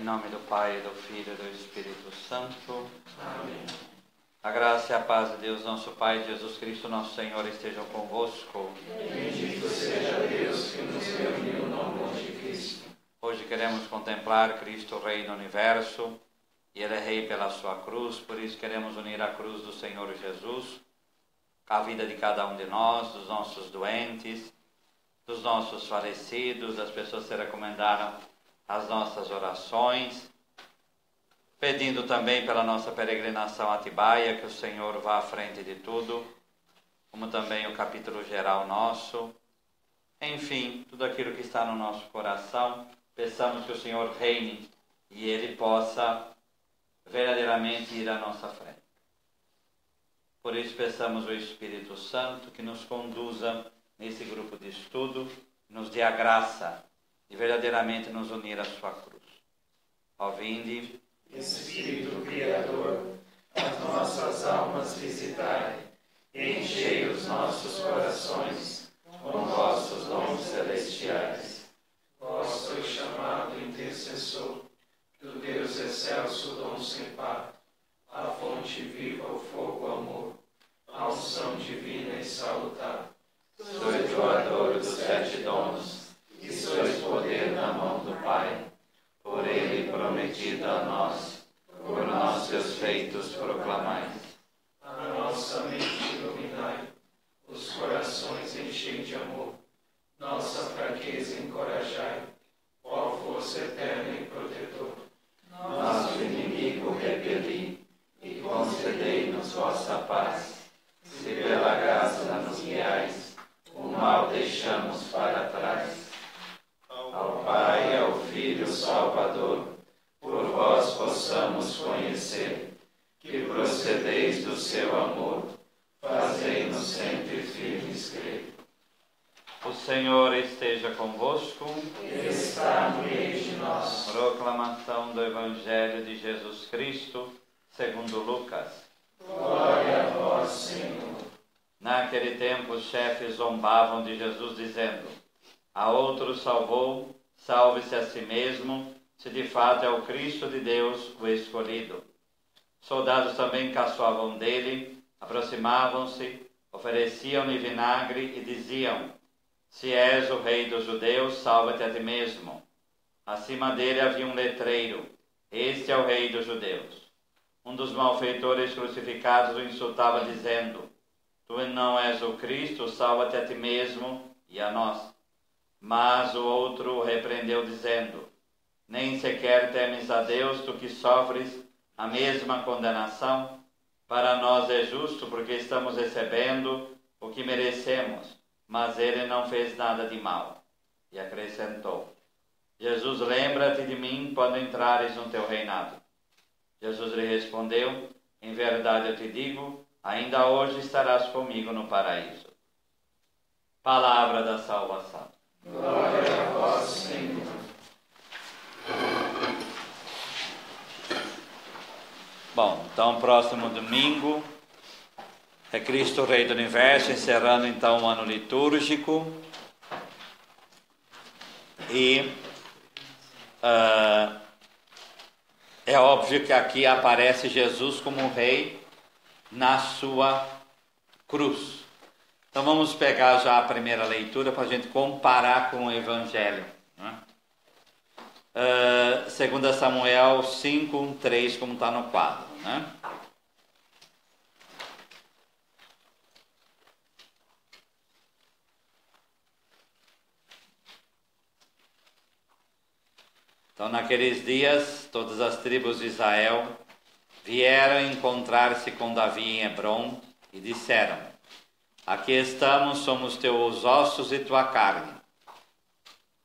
Em nome do Pai, do Filho e do Espírito Santo. Amém. A graça e a paz de Deus, nosso Pai, Jesus Cristo, nosso Senhor, estejam convosco. Bendito seja Deus que nos reuniu no amor de Cristo. Hoje queremos contemplar Cristo, Rei do Universo, e Ele é Rei pela sua cruz, por isso queremos unir a cruz do Senhor Jesus à vida de cada um de nós, dos nossos doentes, dos nossos falecidos, das pessoas que se recomendaram as nossas orações, pedindo também pela nossa peregrinação a Atibaia, que o Senhor vá à frente de tudo, como também o capítulo geral nosso. Enfim, tudo aquilo que está no nosso coração, peçamos que o Senhor reine e Ele possa verdadeiramente ir à nossa frente. Por isso peçamos o Espírito Santo que nos conduza nesse grupo de estudo, nos dê a graça de verdadeiramente nos unir à sua cruz. Ó vinde, Espírito Criador, as nossas almas visitai, enchei os nossos corações com vossos dons celestiais. Vós sois chamado intercessor do Deus excelso dom sem par, a fonte viva, o fogo, o amor, a unção divina e salutar. Sois doador dos 7 dons, e sois poder na mão do Pai, por Ele prometido a nós, por nós seus feitos proclamais. A nossa mente iluminai, os corações enchei de amor, nossa fraqueza encorajai, ó força eterna e protetor. Nosso inimigo repeli, e concedei-nos vossa paz. Se pela graça nos guiais, o mal deixamos para trás. Ao Pai, ao Filho Salvador, por vós possamos conhecer, que procedeis do seu amor, fazei-nos sempre firmes crer. o Senhor esteja convosco. Ele está no meio de nós. Proclamação do Evangelho de Jesus Cristo, segundo Lucas. Glória a vós, Senhor. Naquele tempo os chefes zombavam de Jesus, dizendo: a outro salvou, salve-se a si mesmo, se de fato é o Cristo de Deus, o escolhido. Soldados também caçoavam dele, aproximavam-se, ofereciam-lhe vinagre e diziam: se és o rei dos judeus, salva-te a ti mesmo. Acima dele havia um letreiro: este é o rei dos judeus. Um dos malfeitores crucificados o insultava, dizendo: tu não és o Cristo, salva-te a ti mesmo e a nós. Mas o outro o repreendeu, dizendo: nem sequer temes a Deus, tu que sofres a mesma condenação? Para nós é justo, porque estamos recebendo o que merecemos, mas ele não fez nada de mal. E acrescentou: Jesus, lembra-te de mim quando entrares no teu reinado. Jesus lhe respondeu: em verdade eu te digo, ainda hoje estarás comigo no paraíso. Palavra da salvação. Glória a vós, Senhor. Bom, então próximo domingo é Cristo Rei do Universo, encerrando então o ano litúrgico. E é óbvio que aqui aparece Jesus como Rei na sua cruz. Então vamos pegar já a primeira leitura para a gente comparar com o Evangelho, né? 2 Samuel 5:1-3, como está no quadro, né? Então, naqueles dias, todas as tribos de Israel vieram encontrar-se com Davi em Hebrom e disseram: aqui estamos, somos teus ossos e tua carne.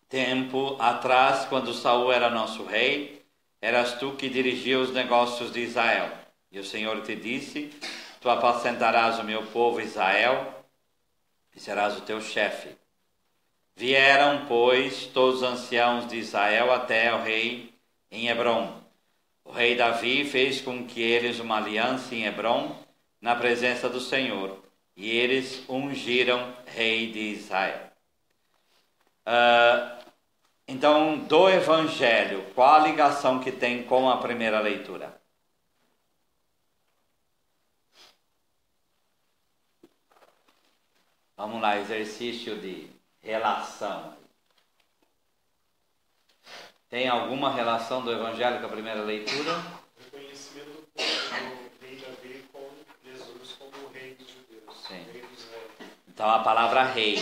Tempo atrás, quando Saul era nosso rei, eras tu que dirigia os negócios de Israel. E o Senhor te disse: tu apacentarás o meu povo Israel e serás o teu chefe. Vieram, pois, todos os anciãos de Israel até o rei em Hebrom. O rei Davi fez com que eles uma aliança em Hebrom, na presença do Senhor, e eles ungiram rei de Israel. Então, do Evangelho, qual a ligação que tem com a primeira leitura? Vamos lá, exercício de relação. Tem alguma relação do Evangelho com a primeira leitura? O reconhecimento do rei Davi com Jesus como o rei dos judeus. Sim. Rei de Israel. Então, a palavra rei.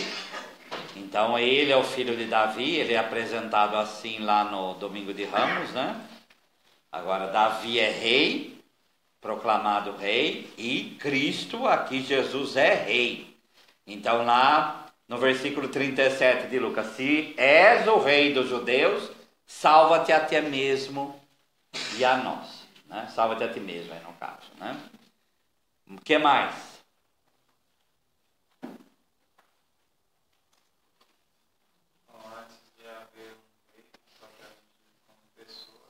Então, ele é o filho de Davi, ele é apresentado assim lá no Domingo de Ramos, né? Agora, Davi é rei, proclamado rei, e Cristo, aqui Jesus é rei. Então, lá no versículo 37 de Lucas, se és o rei dos judeus, salva-te a ti mesmo e a nós. Né? Salva-te a ti mesmo, aí no caso. Né? O que mais? Antes de haver um rei, propriamente como pessoa,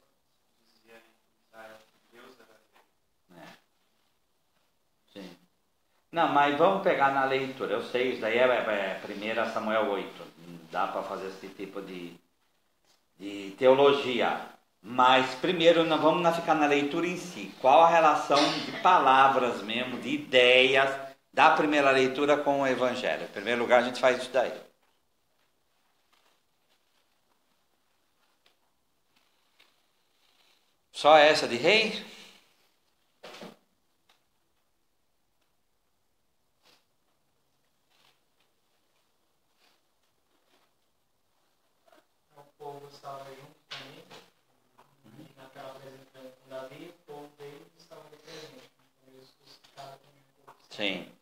dizia em Israel que Deus era rei. Sim. Não, mas vamos pegar na leitura. Eu sei, isso daí é 1 Samuel 8. Dá para fazer esse tipo de teologia. Mas primeiro nós vamos ficar na leitura em si. Qual a relação de palavras mesmo, de ideias da primeira leitura com o Evangelho? Em primeiro lugar, a gente faz isso daí. Só essa de rei? O povo estava junto também. E naquela apresentação com Davi, o povo dele estava ali presente. Então, eles suscitaram também o povo. Sim.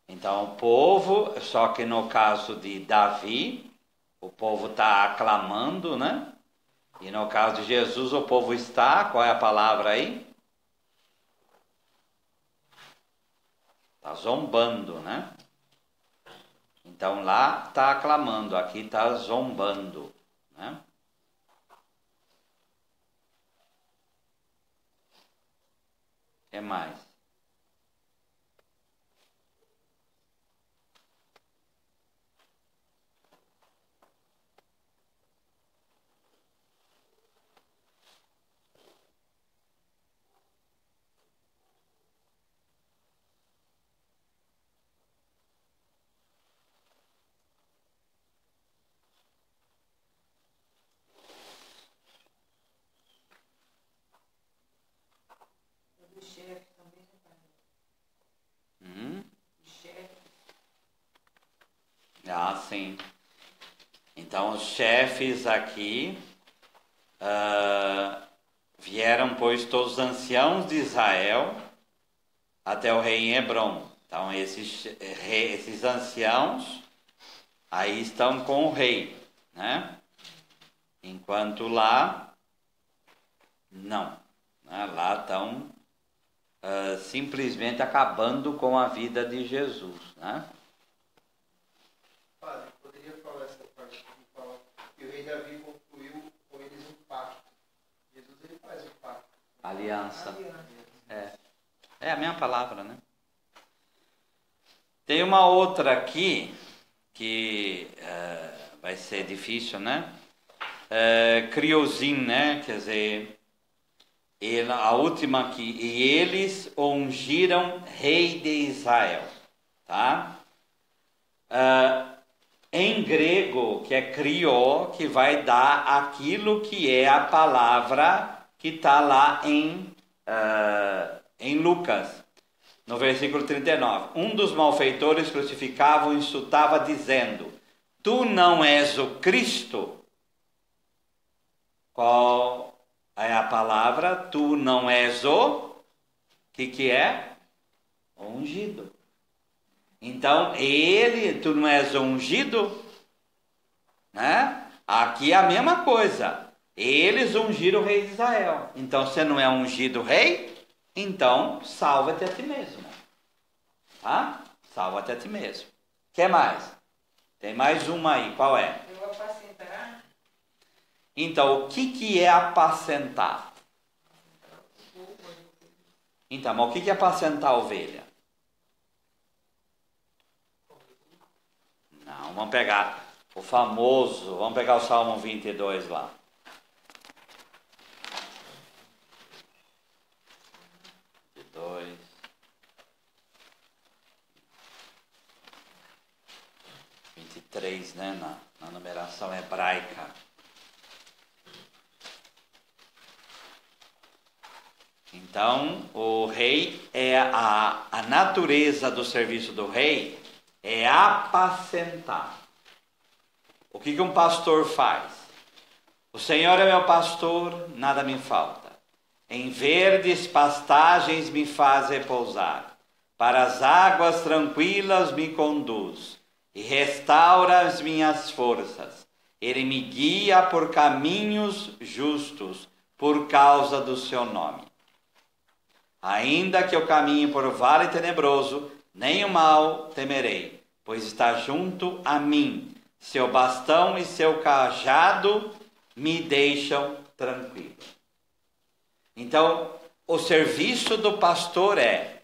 Então o povo, só que no caso de Davi, o povo está aclamando, né? E no caso de Jesus, o povo está, qual é a palavra aí? Está zombando, né? Então lá está aclamando, aqui está zombando, né? O que mais? Do chefe também, né, pai? Do chefe. Ah, sim. Então os chefes aqui vieram, pois, todos os anciãos de Israel até o rei em Hebrom. Então esses anciãos aí estão com o rei, né? Enquanto lá, não. Né? Lá estão simplesmente acabando com a vida de Jesus, né? Padre, poderia falar essa parte que fala que o rei Davi concluiu com eles um pacto. Jesus ele faz o pacto. Aliança. É a mesma palavra, né? Tem uma outra aqui que vai ser difícil, né? Criozim, né? Quer dizer, a última aqui. E eles ungiram rei de Israel, tá? Em grego, que é crió, que vai dar aquilo que é a palavra que está lá em Lucas, no versículo 39. Um dos malfeitores crucificavam e insultava, dizendo: tu não és o Cristo? Qual é a palavra? Tu não és o... que é? Ungido. Então, tu não és ungido? Né? Aqui é a mesma coisa. Eles ungiram o rei de Israel. Então, você não é ungido rei? Então, salva-te a ti mesmo. Tá? Salva-te a ti mesmo. O que mais? Tem mais uma aí. Qual é? Eu vou apacentar. Então, o que é apacentar? Então, mas o que é apacentar a ovelha? Não, vamos pegar o famoso, vamos pegar o Salmo 22 lá. Dois. 23, né, na numeração hebraica. Então, o rei a natureza do serviço do rei é apacentar. O que um pastor faz? O Senhor é meu pastor, nada me falta. Em verdes pastagens me faz repousar. Para as águas tranquilas me conduz e restaura as minhas forças. Ele me guia por caminhos justos por causa do seu nome. Ainda que eu caminhe por vale tenebroso, nem o mal temerei, pois está junto a mim. Seu bastão e seu cajado me deixam tranquilo. Então, o serviço do pastor é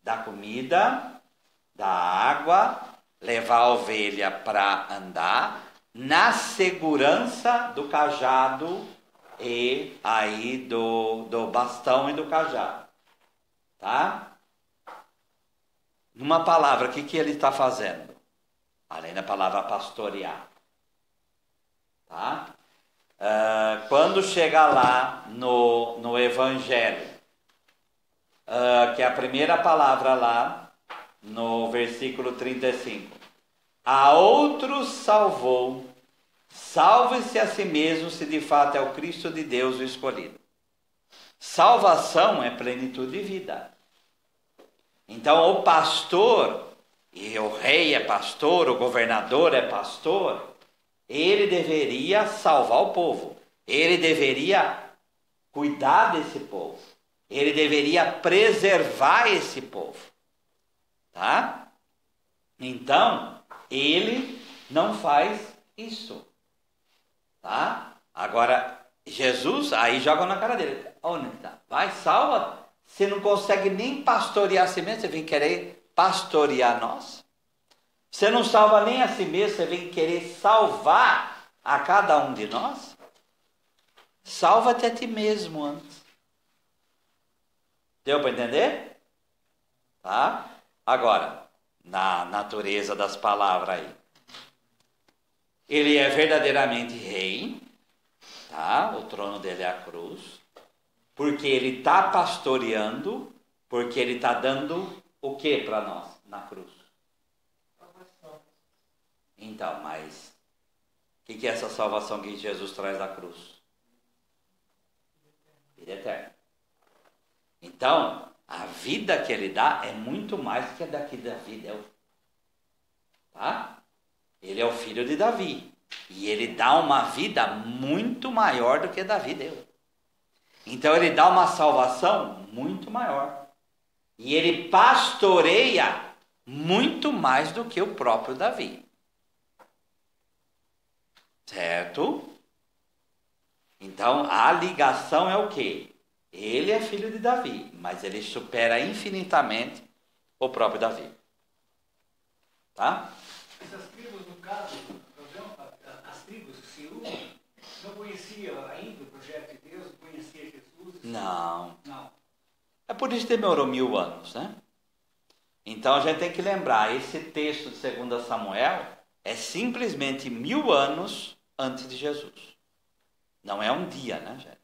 dar comida, dar água, levar a ovelha para andar, na segurança do cajado e aí do bastão e do cajado. Tá? Numa palavra, o que ele está fazendo? Além da palavra pastorear. Tá? Quando chega lá no Evangelho, que é a primeira palavra lá, no versículo 35. A outros salvou, salve-se a si mesmo, se de fato é o Cristo de Deus o escolhido. Salvação é plenitude de vida. Então o pastor, e o rei é pastor, o governador é pastor, ele deveria salvar o povo. Ele deveria cuidar desse povo. Ele deveria preservar esse povo. Tá? Então, ele não faz isso. Tá? Agora, Jesus, aí joga na cara dele. Onde está? Vai, salva. Você não consegue nem pastorear a si mesmo, você vem querer pastorear nós? Você não salva nem a si mesmo, você vem querer salvar a cada um de nós? Salva-te a ti mesmo antes. Deu para entender? Tá? Agora, na natureza das palavras aí. Ele é verdadeiramente rei, tá? O trono dele é a cruz, porque ele está pastoreando, porque ele está dando o que para nós na cruz? Então, mas o que é essa salvação que Jesus traz da cruz? Vida eterna. Então, a vida que ele dá é muito mais que a daqui da vida. Tá? Ele é o filho de Davi. E ele dá uma vida muito maior do que Davi deu. Então ele dá uma salvação muito maior. E ele pastoreia muito mais do que o próprio Davi. Certo? Então a ligação é o quê? Ele é filho de Davi, mas ele supera infinitamente o próprio Davi. Tá? Essas tribos, no caso, as tribos que se unem, não conheciam ainda o projeto de Deus, não conhecia Jesus? Não. Não. É por isso que demorou 1000 anos, né? Então a gente tem que lembrar, esse texto de 2 Samuel é simplesmente 1000 anos antes de Jesus. Não é um dia, né, gente?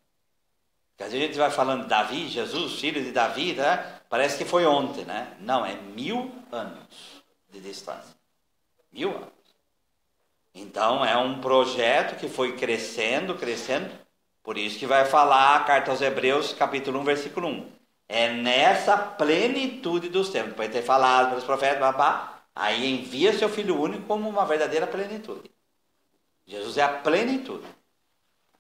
Porque às vezes a gente vai falando de Davi, Jesus, filho de Davi, né? Parece que foi ontem, né? Não, é 1000 anos de distância. 1000 anos. Então é um projeto que foi crescendo, por isso que vai falar a carta aos Hebreus, capítulo 1, versículo 1. É nessa plenitude dos tempos, depois de ter falado pelos profetas, aí envia seu Filho único como uma verdadeira plenitude. Jesus é a plenitude.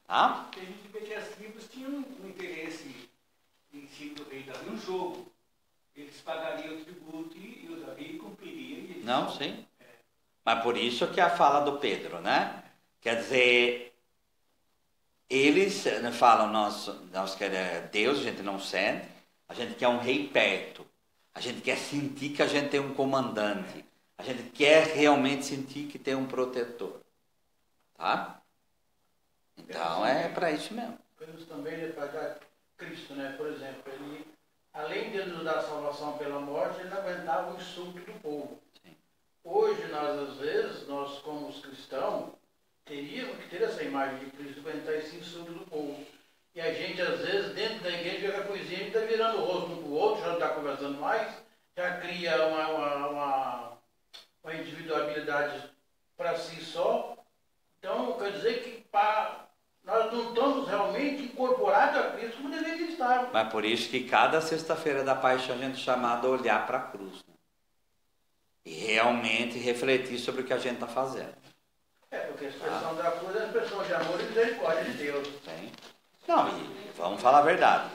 Tá? A gente vê que as tribos tinham um interesse em cima do rei Davi, um jogo. Eles pagariam o tributo e o Davi cumpriria. Não, sim. Mas por isso que a fala do Pedro, né? Quer dizer, eles falam, nós queremos Deus, a gente não sente, a gente quer um rei perto, a gente quer sentir que a gente tem um comandante, a gente quer realmente sentir que tem um protetor. Tá? Então é para isso mesmo. Pedro também é para dar Cristo, né? Por exemplo, ele, além de nos dar salvação pela morte, ele não aguentava o insulto do povo. Sim. Hoje, às vezes, nós como os cristãos, teríamos que ter essa imagem de Cristo, aguentar esse insulto do povo. E a gente, às vezes, dentro da igreja, joga coisinha, a gente está virando o rosto um para o outro, já não está conversando mais, já cria uma individualidade para si só. Então, quer dizer que nós não estamos realmente incorporados a Cristo como deveria estar. Mas por isso que cada sexta-feira da paixão a gente é chamado a olhar para a cruz. Né? E realmente refletir sobre o que a gente está fazendo. Porque a expressão da cruz é a expressão de amor e misericórdia de Deus. Tem. Não, e vamos falar a verdade.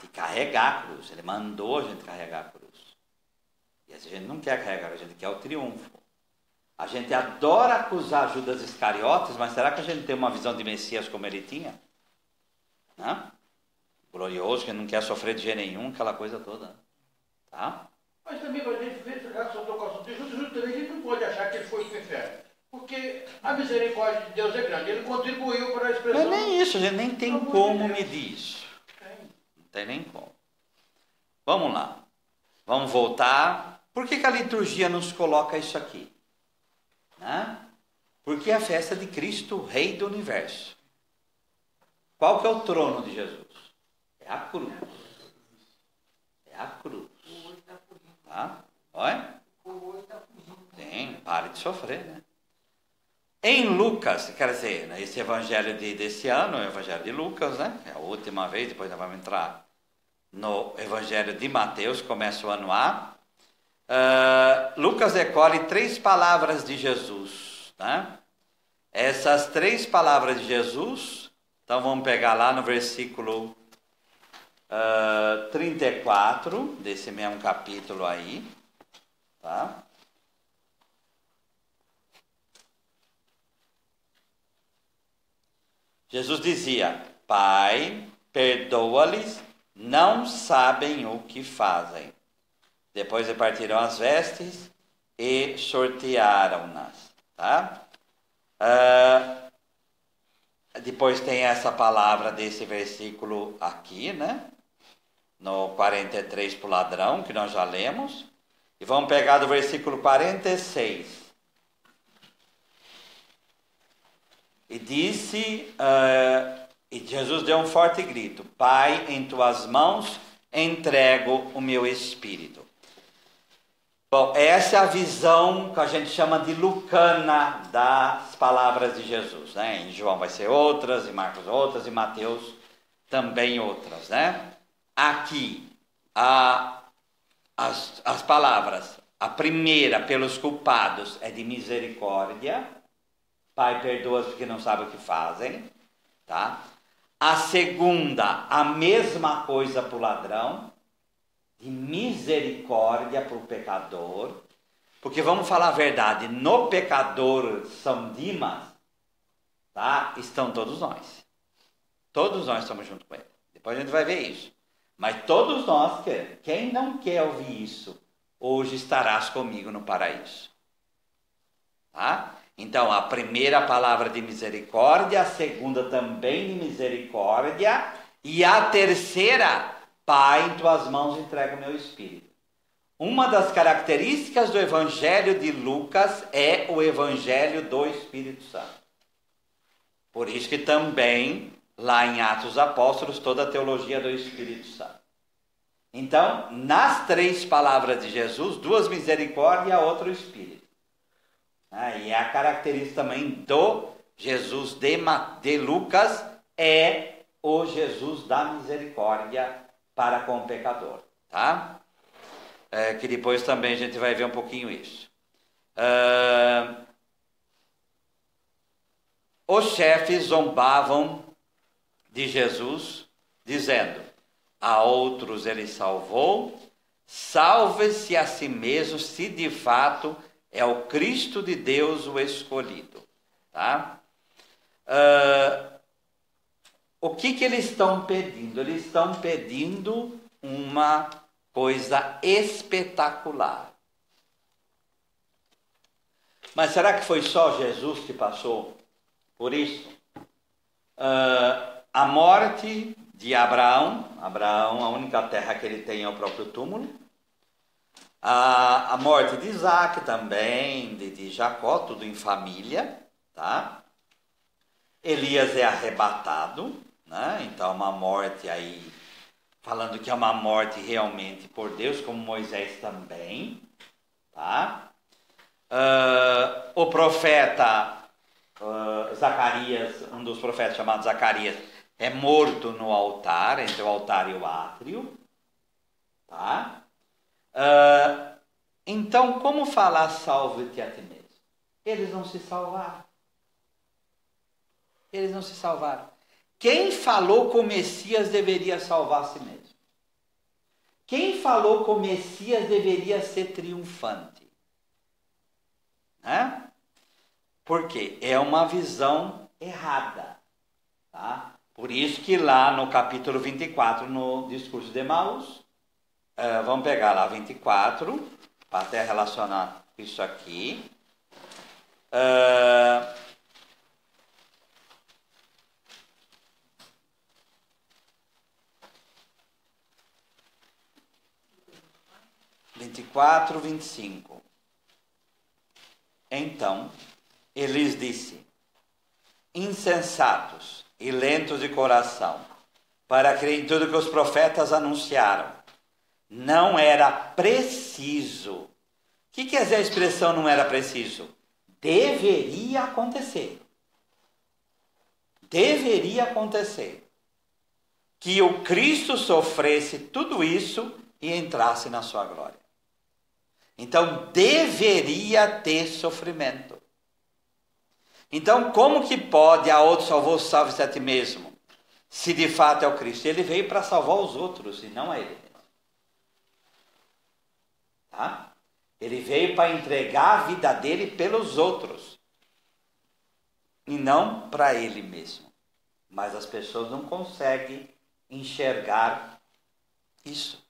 De carregar a cruz. Ele mandou a gente carregar a cruz. E a gente não quer carregar, a gente quer o triunfo. A gente adora acusar Judas Iscariotes, mas será que a gente tem uma visão de Messias como ele tinha? Né? Glorioso, que não quer sofrer de jeito nenhum, aquela coisa toda. Tá? Mas também, quando a gente vê, já que soltou o assunto de Judas, também a gente não pode achar que ele foi para o inferno. Porque a misericórdia de Deus é grande. Ele contribuiu para a expressão... Não é nem isso, a gente nem tem como medir isso. Não tem nem como. Vamos lá. Vamos voltar. Por que a liturgia nos coloca isso aqui? Né? Porque é a festa de Cristo, Rei do Universo. Qual que é o trono de Jesus? É a cruz. É a cruz. Tá? Olha. Sim, pare de sofrer, né? Em Lucas, quer dizer, esse evangelho desse ano, é o evangelho de Lucas, né? É a última vez, depois nós vamos entrar no evangelho de Mateus, começa o ano A. Lucas recolhe 3 palavras de Jesus, né? Essas 3 palavras de Jesus, então vamos pegar lá no versículo 34, desse mesmo capítulo aí, tá? Jesus dizia: Pai, perdoa-lhes, não sabem o que fazem. Depois repartiram as vestes e sortearam-nas. Tá? Depois tem essa palavra desse versículo aqui, né? No 43 para o ladrão, que nós já lemos. E vamos pegar do versículo 46. E disse, e Jesus deu um forte grito: Pai, em tuas mãos entrego o meu espírito. Bom, essa é a visão que a gente chama de lucana das palavras de Jesus, né? Em João vai ser outras, em Marcos outras, em Mateus também outras, né? Aqui, as palavras, a primeira, pelos culpados, é de misericórdia. Pai, perdoa-os porque não sabem o que fazem, tá? A segunda, a mesma coisa para o ladrão, de misericórdia para o pecador, porque vamos falar a verdade, no pecador São Dimas, tá? Estão todos nós. Todos nós estamos junto com ele. Depois a gente vai ver isso. Mas todos nós queremos. Quem não quer ouvir isso, hoje estarás comigo no paraíso. Tá? Então, a primeira palavra de misericórdia, a segunda também de misericórdia, e a terceira, Pai, em tuas mãos entrego o meu espírito. Uma das características do Evangelho de Lucas é o Evangelho do Espírito Santo. Por isso que também, lá em Atos dos Apóstolos, toda a teologia do Espírito Santo. Então, nas 3 palavras de Jesus, 2 misericórdia e a outra o Espírito. E a característica também do Jesus de Lucas é o Jesus da misericórdia para com o pecador, tá? Que depois também a gente vai ver um pouquinho isso. Os chefes zombavam de Jesus, dizendo: a outros ele salvou, salve-se a si mesmo, se de fato é o Cristo de Deus o escolhido, tá? O que eles estão pedindo? Eles estão pedindo uma coisa espetacular. Mas será que foi só Jesus que passou Por isso, a morte de Abraão, a única terra que ele tem é o próprio túmulo. A morte de Isaac também, de Jacó, tudo em família, tá? Elias é arrebatado, né? Então uma morte aí, falando que é uma morte realmente por Deus, como Moisés também, tá? O profeta Zacarias, um dos profetas chamado Zacarias, é morto no altar, entre o altar e o átrio, tá? Então, como falar salve-te a ti mesmo? Eles não se salvaram. Eles não se salvaram. Quem falou com o Messias deveria salvar a si mesmo. Quem falou com o Messias deveria ser triunfante. Né? Porque é uma visão errada. Tá? Por isso que lá no capítulo 24, no discurso de Emaús, vamos pegar lá 24, para até relacionar isso aqui. (24, 25). Então, Elis disse: insensatos e lentos de coração, para crer em tudo que os profetas anunciaram. Não era preciso. O que quer dizer a expressão não era preciso? Deveria acontecer. Deveria acontecer. Que o Cristo sofresse tudo isso e entrasse na sua glória. Então, deveria ter sofrimento. Então, como que pode a outro salvou, salve-se a ti mesmo? Se de fato é o Cristo. Ele veio para salvar os outros e não a ele mesmo. Tá? Ele veio para entregar a vida dele pelos outros. E não para ele mesmo. Mas as pessoas não conseguem enxergar isso.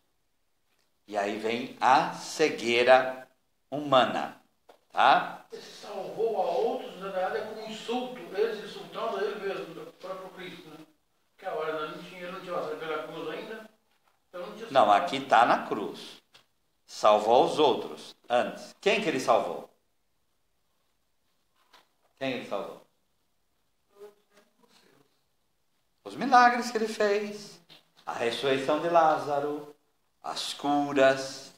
E aí vem a cegueira humana. Tá? Ele salvou a outros, na verdade, é como insulto. Eles insultando a ele mesmo, o próprio Cristo. Né? Que a hora ele não tinha passado pela cruz ainda. Então não, aqui está na cruz. Salvou os outros antes. Quem que ele salvou? Quem ele salvou? Os milagres que ele fez. A ressurreição de Lázaro. As curas.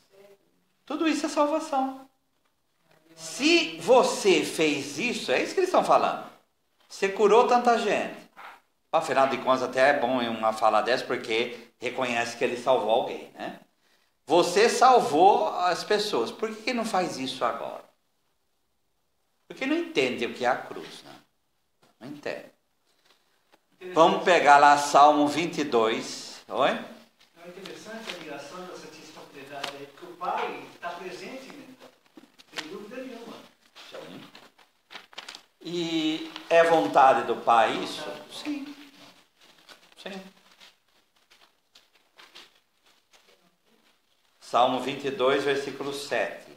Tudo isso é salvação. Se você fez isso, é isso que eles estão falando. Você curou tanta gente. Afinal de contas, até é bom em uma fala dessa, porque reconhece que ele salvou alguém, né? Você salvou as pessoas. Por que não faz isso agora? Porque não entende o que é a cruz, né? Não entende. Vamos pegar lá Salmo 22. Oi? É interessante a ligação da Santíssima Trindade aí, porque o Pai está presente, né? Sem dúvida nenhuma. Sim. E é vontade do Pai isso? Sim. Sim. Salmo 22, versículo 7.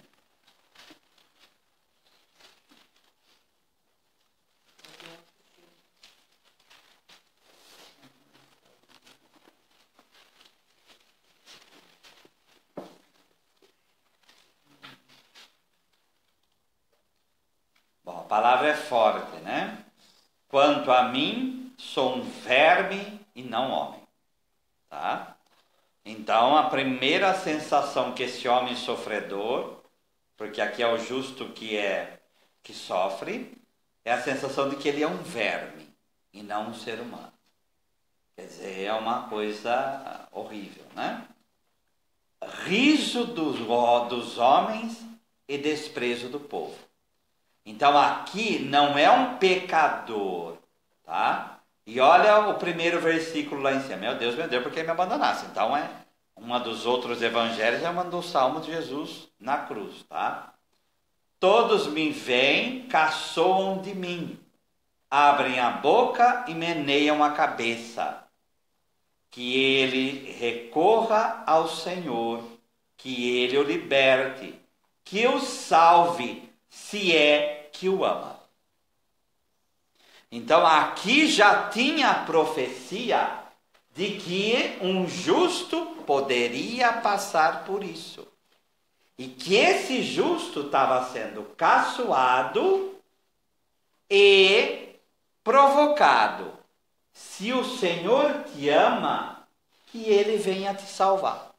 Bom, a palavra é forte, né? Quanto a mim, sou um verme e não homem. Tá? Então, a primeira sensação que esse homem sofredor, porque aqui é o justo que sofre, é a sensação de que ele é um verme e não um ser humano. Quer dizer, é uma coisa horrível, né? Riso dos homens e desprezo do povo. Então, aqui não é um pecador, tá? E olha o primeiro versículo lá em cima. Meu Deus, por que me abandonasse? Então, é uma dos outros evangelhos, é uma do Salmo de Jesus na cruz, tá? Todos me veem, caçoam de mim, abrem a boca e meneiam a cabeça. Que ele recorra ao Senhor, que ele o liberte, que o salve, se é que o ama. Então aqui já tinha a profecia de que um justo poderia passar por isso. E que esse justo estava sendo caçoado e provocado. Se o Senhor te ama, que Ele venha te salvar.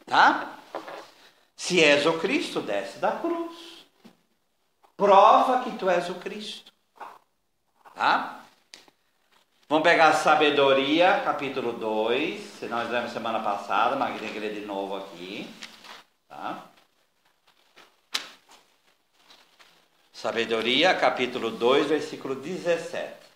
Tá? Se és o Cristo, desce da cruz. Prova que tu és o Cristo. Tá? Vamos pegar Sabedoria, capítulo 2. Se nós lemos semana passada, mas tem que ler de novo aqui. Tá? Sabedoria, capítulo 2, versículo 17.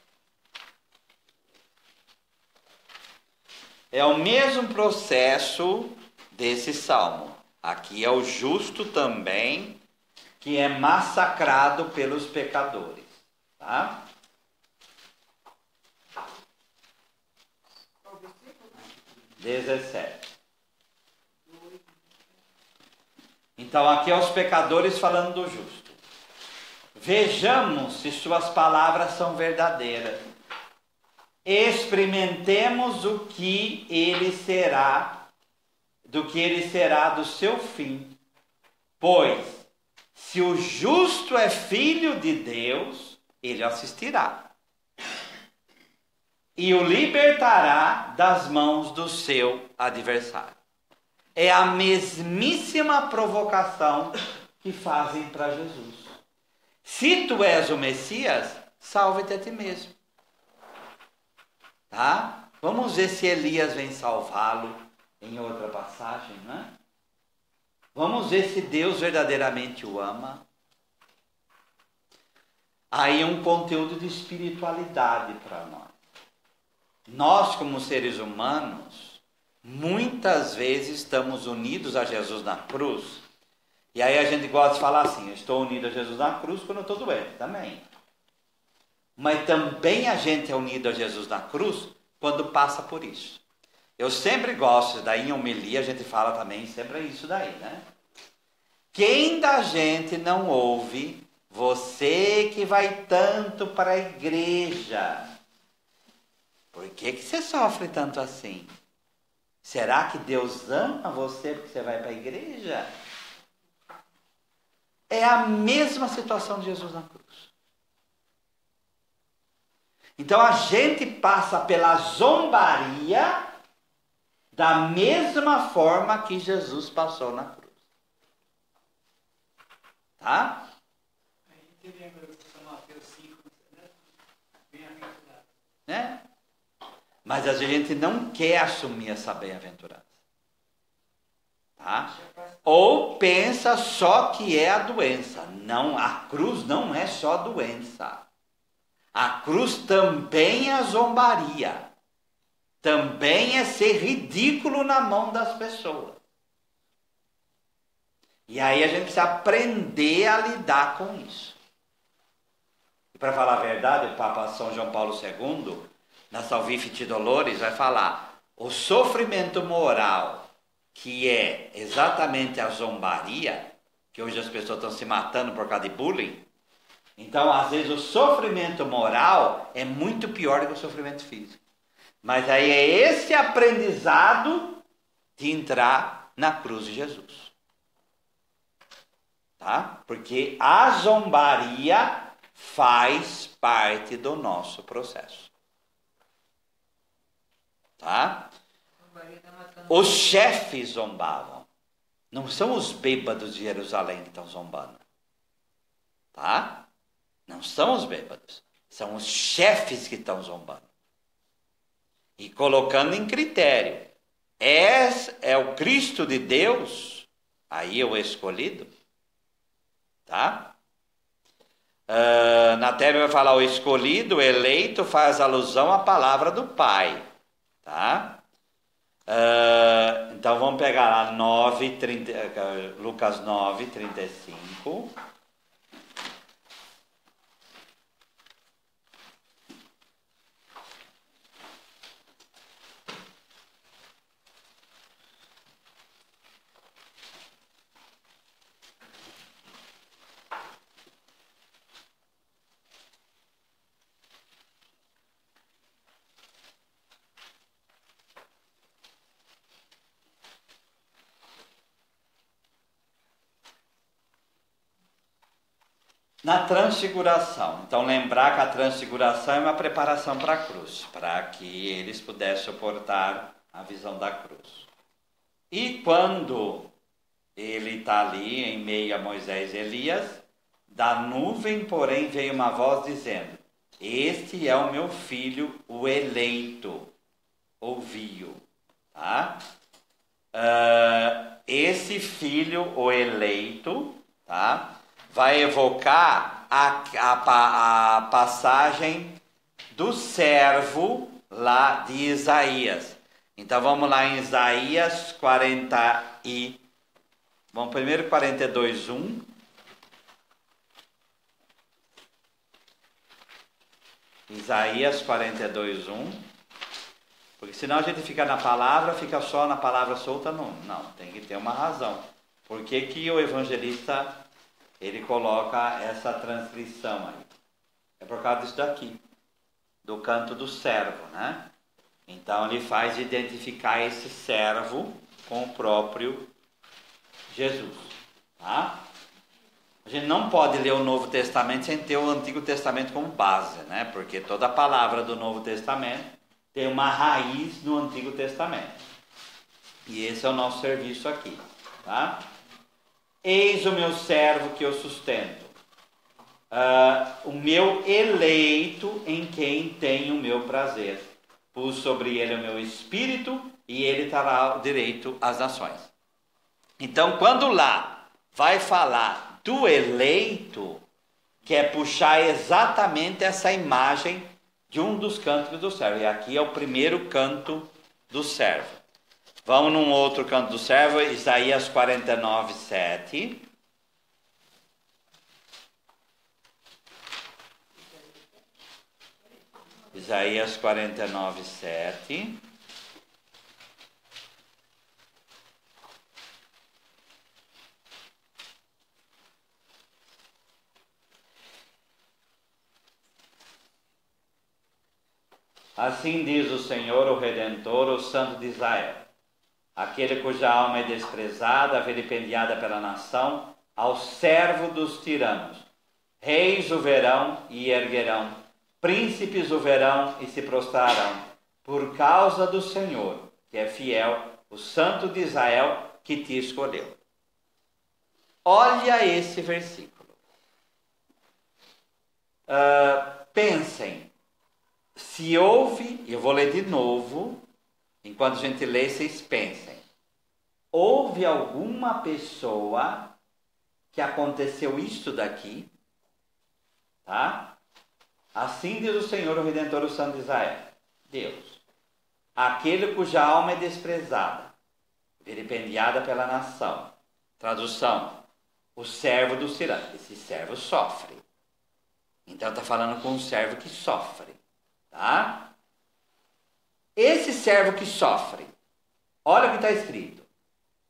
É o mesmo processo desse salmo. Aqui é o justo também, que é massacrado pelos pecadores. Tá? 17. Então aqui é os pecadores falando do justo. Vejamos se suas palavras são verdadeiras. Experimentemos o que ele será, do seu fim. Pois, se o justo é filho de Deus, ele assistirá e o libertará das mãos do seu adversário. É a mesmíssima provocação que fazem para Jesus. Se tu és o Messias, salve-te a ti mesmo. Tá? Vamos ver se Elias vem salvá-lo em outra passagem, né? Vamos ver se Deus verdadeiramente o ama. Aí um conteúdo de espiritualidade para nós. Nós, como seres humanos, muitas vezes estamos unidos a Jesus na cruz. E aí a gente gosta de falar assim, eu estou unido a Jesus na cruz quando eu estou doente, também. Mas também a gente é unido a Jesus na cruz quando passa por isso. Eu sempre gosto, daí em homilia a gente fala também sempre isso daí, né? Quem da gente não ouve, você que vai tanto para a igreja, por que você sofre tanto assim? Será que Deus ama você porque você vai para a igreja? É a mesma situação de Jesus na cruz. Então a gente passa pela zombaria da mesma forma que Jesus passou na cruz. Tá? A gente lembra de São Mateus 5, né? Bem-aventurado. Né? Mas a gente não quer assumir essa bem-aventurança. Tá? Ou pensa só que é a doença. Não, a cruz não é só doença. A cruz também é zombaria. Também é ser ridículo na mão das pessoas. E aí a gente precisa aprender a lidar com isso. E para falar a verdade, o Papa São João Paulo II, na Salvifici Dolores, vai falar: o sofrimento moral, que é exatamente a zombaria, que hoje as pessoas estão se matando por causa de bullying. Então, às vezes, o sofrimento moral é muito pior do que o sofrimento físico. Mas aí é esse aprendizado de entrar na cruz de Jesus. Tá? Porque a zombaria faz parte do nosso processo. Tá? Os chefes zombavam. Não são os bêbados de Jerusalém que estão zombando. Tá? Não são os bêbados. São os chefes que estão zombando. E colocando em critério. É o Cristo de Deus? Aí é o escolhido. Tá? Na Bíblia vai falar o escolhido, o eleito, faz alusão à palavra do Pai. Tá? Então vamos pegar lá Lucas 9, 35. na transfiguração. Então lembrar que a transfiguração é uma preparação para a cruz, para que eles pudessem suportar a visão da cruz. E quando ele está ali em meio a Moisés e Elias, da nuvem, porém, veio uma voz dizendo: este é o meu filho, o eleito. Ouviu. Tá? Esse filho, o eleito, tá? Vai evocar a passagem do servo lá de Isaías. Então vamos lá em Isaías 40 e... Vamos primeiro 42:1. Isaías 42:1. Porque senão a gente fica na palavra, fica só na palavra solta, não. Não, tem que ter uma razão. Por que que o evangelista, ele coloca essa transcrição aí? É por causa disso daqui, do canto do servo, né? Então ele faz identificar esse servo com o próprio Jesus, tá? A gente não pode ler o Novo Testamento sem ter o Antigo Testamento como base, né? Porque toda a palavra do Novo Testamento tem uma raiz no Antigo Testamento. E esse é o nosso serviço aqui, tá? Eis o meu servo que eu sustento, o meu eleito em quem tenho o meu prazer. Pus sobre ele o meu espírito e ele dará o direito às nações. Então, quando lá vai falar do eleito, quer puxar exatamente essa imagem de um dos cânticos do servo. E aqui é o primeiro canto do servo. Vamos num outro canto do servo, Isaías 49:7. Isaías 49:7. Assim diz o Senhor, o Redentor, o Santo de Israel, aquele cuja alma é desprezada, vilipendiada pela nação, ao servo dos tiranos. Reis o verão e erguerão, príncipes o verão e se prostrarão, por causa do Senhor, que é fiel, o Santo de Israel, que te escolheu. Olha esse versículo. Pensem. Se houve, eu vou ler de novo, enquanto a gente lê, vocês pensem. Houve alguma pessoa que aconteceu isso daqui, tá? Assim diz o Senhor, o Redentor, o Santo de Israel, Deus, aquele cuja alma é desprezada, vilipendiada pela nação. Tradução, o servo dos tiranos. Esse servo sofre. Então está falando com um servo que sofre. Tá? Esse servo que sofre, olha o que está escrito: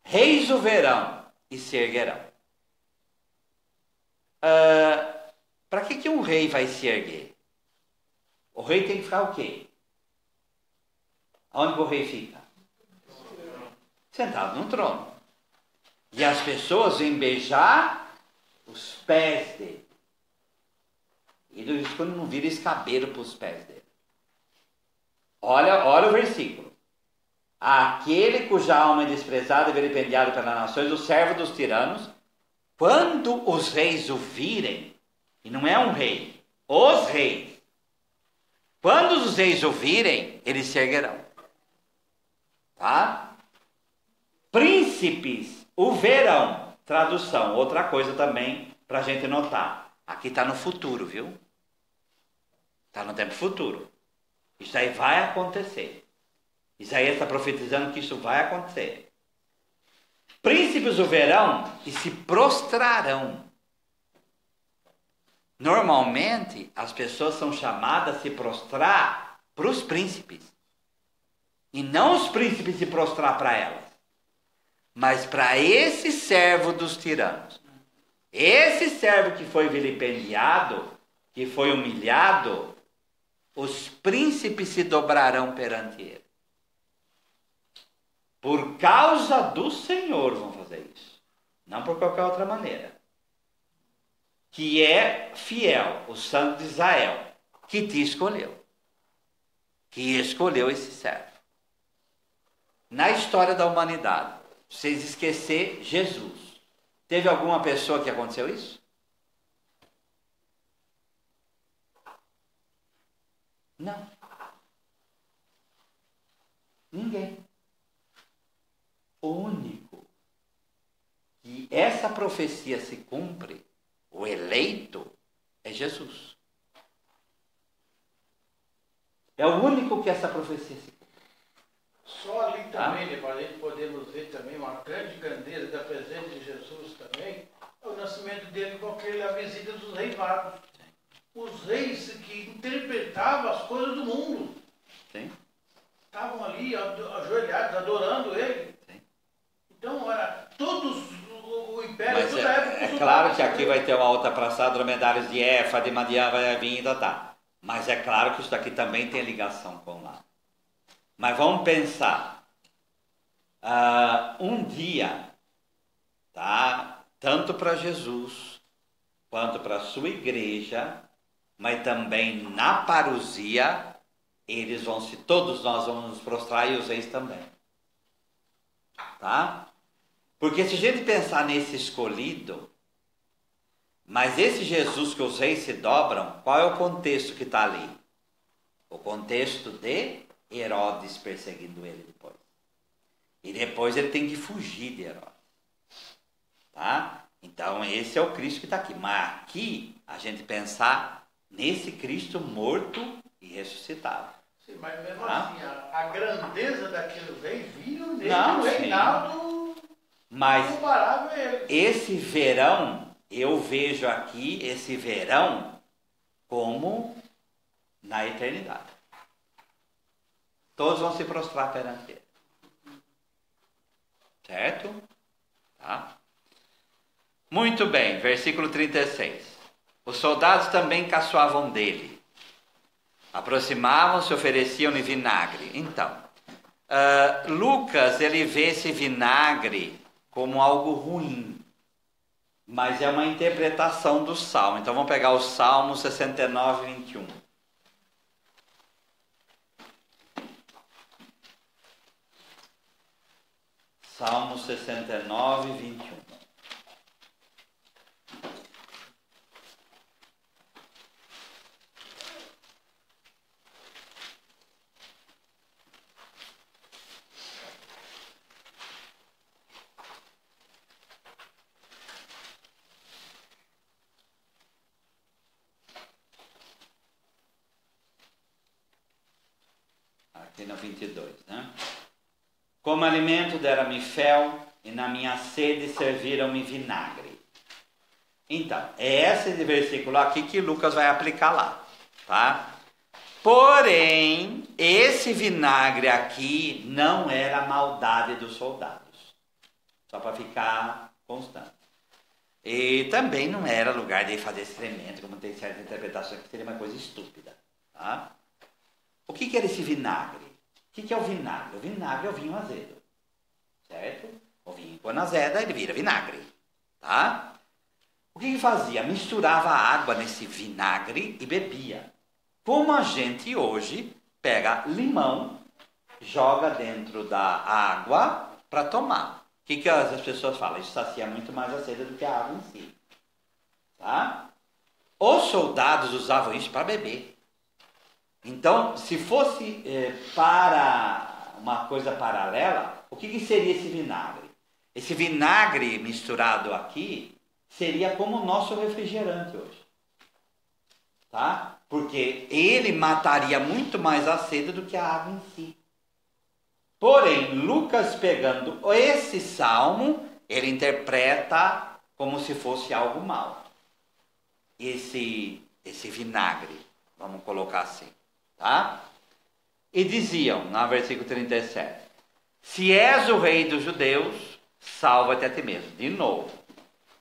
reis o verão e se erguerão. Para que um rei vai se erguer? O rei tem que ficar o quê? Onde o rei fica? Sentado no trono. E as pessoas vêm beijar os pés dele. E quando não vira escabelo para os pés dele. Olha o versículo. Aquele cuja alma é desprezada e vilipendiada pelas nações, o servo dos tiranos, quando os reis o virem, e não é um rei, os reis, quando os reis o virem, eles se erguerão. Tá? Príncipes o verão. Tradução, outra coisa também para a gente notar. Aqui está no futuro, viu? Está no tempo futuro. Isso aí vai acontecer. Isaías está profetizando que isso vai acontecer. Príncipes o verão e se prostrarão. Normalmente, as pessoas são chamadas a se prostrar para os príncipes. E não os príncipes se prostrar para elas. Mas para esse servo dos tiranos. Esse servo que foi vilipendiado, que foi humilhado, os príncipes se dobrarão perante ele. Por causa do Senhor vão fazer isso. Não por qualquer outra maneira. que é fiel, o Santo de Israel, que te escolheu, que escolheu esse servo. Na história da humanidade, vocês esquecer Jesus, teve alguma pessoa que aconteceu isso? Não. Ninguém. O único que essa profecia se cumpre, o eleito, é Jesus. É o único que essa profecia se cumpre. Só ali também, a gente podemos ver também uma grande grandeza da presença de Jesus também, é o nascimento dele com a visita dos reis magos. Os reis que interpretavam as coisas do mundo. Sim. Estavam ali ajoelhados, adorando ele. Sim. Então, era todos, o império, Mas toda a época. é claro que aqui vai ter uma outra praçada, dromedários de Éfa, de Madian, vai vir, tá. Mas é claro que isso daqui também tem ligação com lá. Mas vamos pensar. Um dia, tá? Tanto para Jesus, quanto para a sua igreja, mas também na parousia, todos nós vamos nos prostrar e os reis também. Tá? Porque se a gente pensar nesse escolhido, mas esse Jesus que os reis se dobram, qual é o contexto que está ali? O contexto de Herodes perseguindo ele depois. E depois ele tem que fugir de Herodes. Tá? Então esse é o Cristo que está aqui. Mas aqui a gente pensar nesse Cristo morto e ressuscitado. Sim, mas mesmo assim, a grandeza daqueles reis viram nele Não, um reinado mas comparável a ele. esse verão, eu vejo aqui esse verão como na eternidade. Todos vão se prostrar perante ele. Certo? Tá? Muito bem, versículo 36. Os soldados também caçoavam dele. Aproximavam-se, ofereciam-lhe vinagre. Então, Lucas, ele vê esse vinagre como algo ruim. Mas é uma interpretação do Salmo. Então, vamos pegar o Salmo 69, 21. Salmo 69, 21. Aqui no 22, né? Como alimento deram-me fel, e na minha sede serviram-me vinagre. Então, é esse versículo aqui que Lucas vai aplicar lá, tá? Porém, esse vinagre aqui não era a maldade dos soldados. Só para ficar constante. E também não era lugar de fazer excremento, como tem certas interpretações, que seria uma coisa estúpida, tá? O que era esse vinagre? O que é o vinagre? O vinagre é o vinho azedo, certo? O vinho quando azeda, ele vira vinagre, tá? O que fazia? Misturava água nesse vinagre e bebia. Como a gente hoje pega limão, joga dentro da água para tomar. O que as pessoas falam? Isso sacia muito mais a sede do que a água em si, tá? Os soldados usavam isso para beber. Então, se fosse para uma coisa paralela, o que seria esse vinagre? Esse vinagre misturado aqui seria como o nosso refrigerante hoje. Tá? Porque ele mataria muito mais a sede do que a água em si. Porém, Lucas pegando esse salmo, ele interpreta como se fosse algo mau. Esse vinagre, vamos colocar assim. Tá? E diziam, no versículo 37, se és o rei dos judeus, salva-te a ti mesmo. De novo.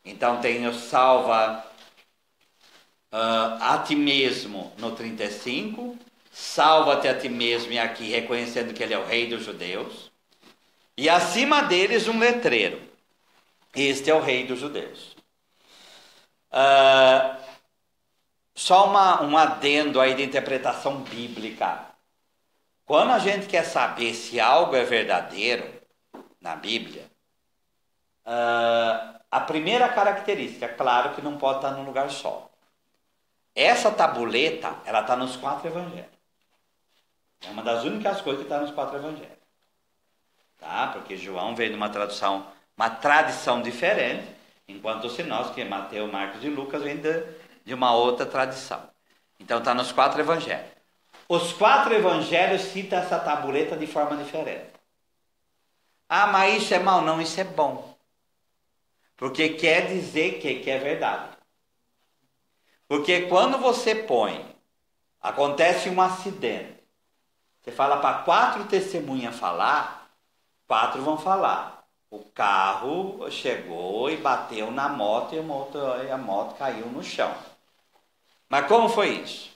Então tem o salva a ti mesmo no 35, salva-te a ti mesmo e aqui reconhecendo que ele é o rei dos judeus. E acima deles um letreiro. Este é o rei dos judeus. Só um adendo aí de interpretação bíblica. Quando a gente quer saber se algo é verdadeiro na Bíblia, a primeira característica, é claro que não pode estar num lugar só. Essa tabuleta, ela está nos 4 evangelhos. É uma das únicas coisas que está nos 4 evangelhos. Tá? Porque João veio de uma tradição diferente, enquanto os sinóticos, que é Mateus, Marcos e Lucas, vêm de uma outra tradição. Então está nos 4 evangelhos. Os 4 evangelhos citam essa tabuleta de forma diferente. Ah, mas isso é mal? Não, isso é bom. Porque quer dizer que é verdade. Porque quando você acontece um acidente, você fala para 4 testemunhas falar, 4 vão falar. O carro chegou e bateu na moto e a moto caiu no chão. Mas como foi isso?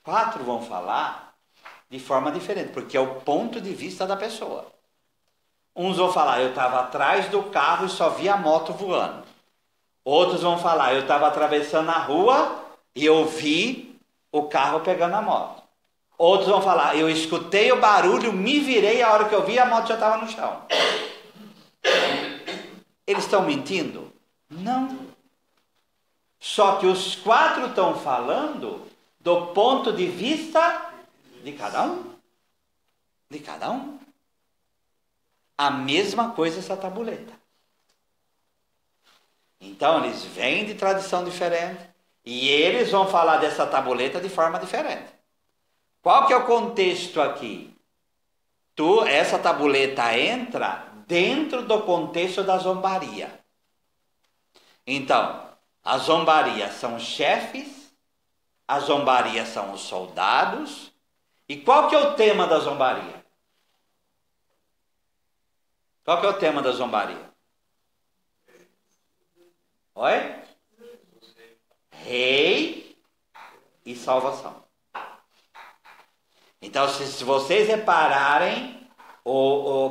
4 vão falar de forma diferente, porque é o ponto de vista da pessoa. Uns vão falar, eu estava atrás do carro e só vi a moto voando. Outros vão falar, eu estava atravessando a rua e eu vi o carro pegando a moto. Outros vão falar, eu escutei o barulho, me virei, a hora que eu vi a moto já estava no chão. Eles estão mentindo? Não. Só que os 4 estão falando do ponto de vista de cada um. De cada um. A mesma coisa essa tabuleta. Então eles vêm de tradição diferente e eles vão falar dessa tabuleta de forma diferente. Qual que é o contexto aqui? Essa tabuleta entra dentro do contexto da zombaria. Então, a zombaria são os chefes, a zombaria são os soldados. E qual que é o tema da zombaria? Qual que é o tema da zombaria? Oi? Rei e salvação. Então, se vocês repararem,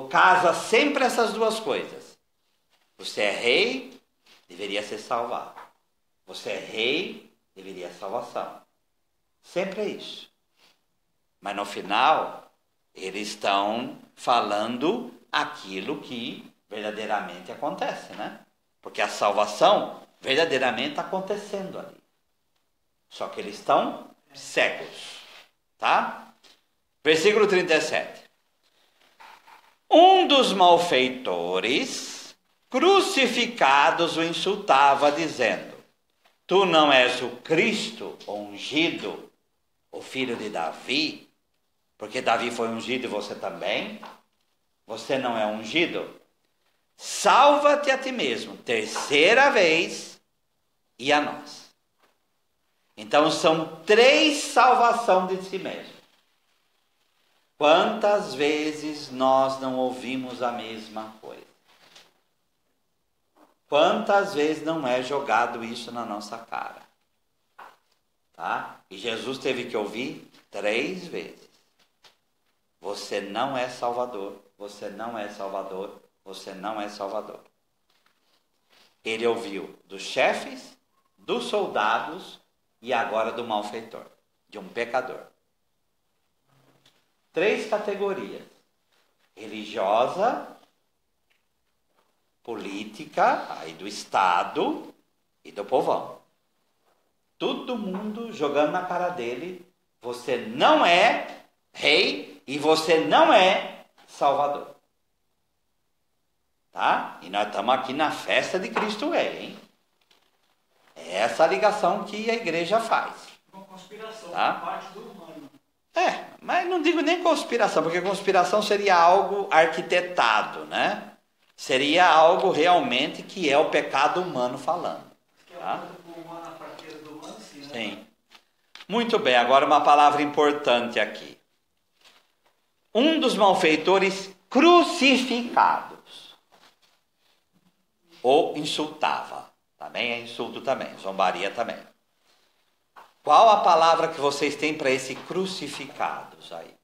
casa sempre essas duas coisas. Você é rei, deveria ser salvado. Você é rei, deveria ser salvação. Sempre é isso. Mas no final, eles estão falando aquilo que verdadeiramente acontece, né? Porque a salvação verdadeiramente está acontecendo ali. Só que eles estão cegos. Tá? Versículo 37. Um dos malfeitores crucificados o insultava, dizendo: Tu não és o Cristo, o ungido, o filho de Davi? Porque Davi foi ungido e você também? Você não é ungido? Salva-te a ti mesmo, terceira vez, e a nós. Então são 3 salvação de si mesmo. Quantas vezes nós não ouvimos a mesma coisa? Quantas vezes não é jogado isso na nossa cara? Tá? E Jesus teve que ouvir 3 vezes. Você não é Salvador, você não é Salvador, você não é Salvador. Ele ouviu dos chefes, dos soldados e agora do malfeitor, de um pecador. 3 categorias: religiosa, política, aí do Estado e do povão. Todo mundo jogando na cara dele: você não é rei e você não é salvador. Tá? E nós estamos aqui na festa de Cristo Rei, hein? É essa a ligação que a igreja faz. Uma conspiração, tá? por parte do humano. Mas não digo nem conspiração, porque conspiração seria algo arquitetado, né? Seria algo realmente que é o pecado humano falando. Tá? Sim. Muito bem, agora uma palavra importante aqui. Um dos malfeitores crucificados ou insultava. Também é insulto também, zombaria também. Qual a palavra que vocês têm para esse crucificados aí?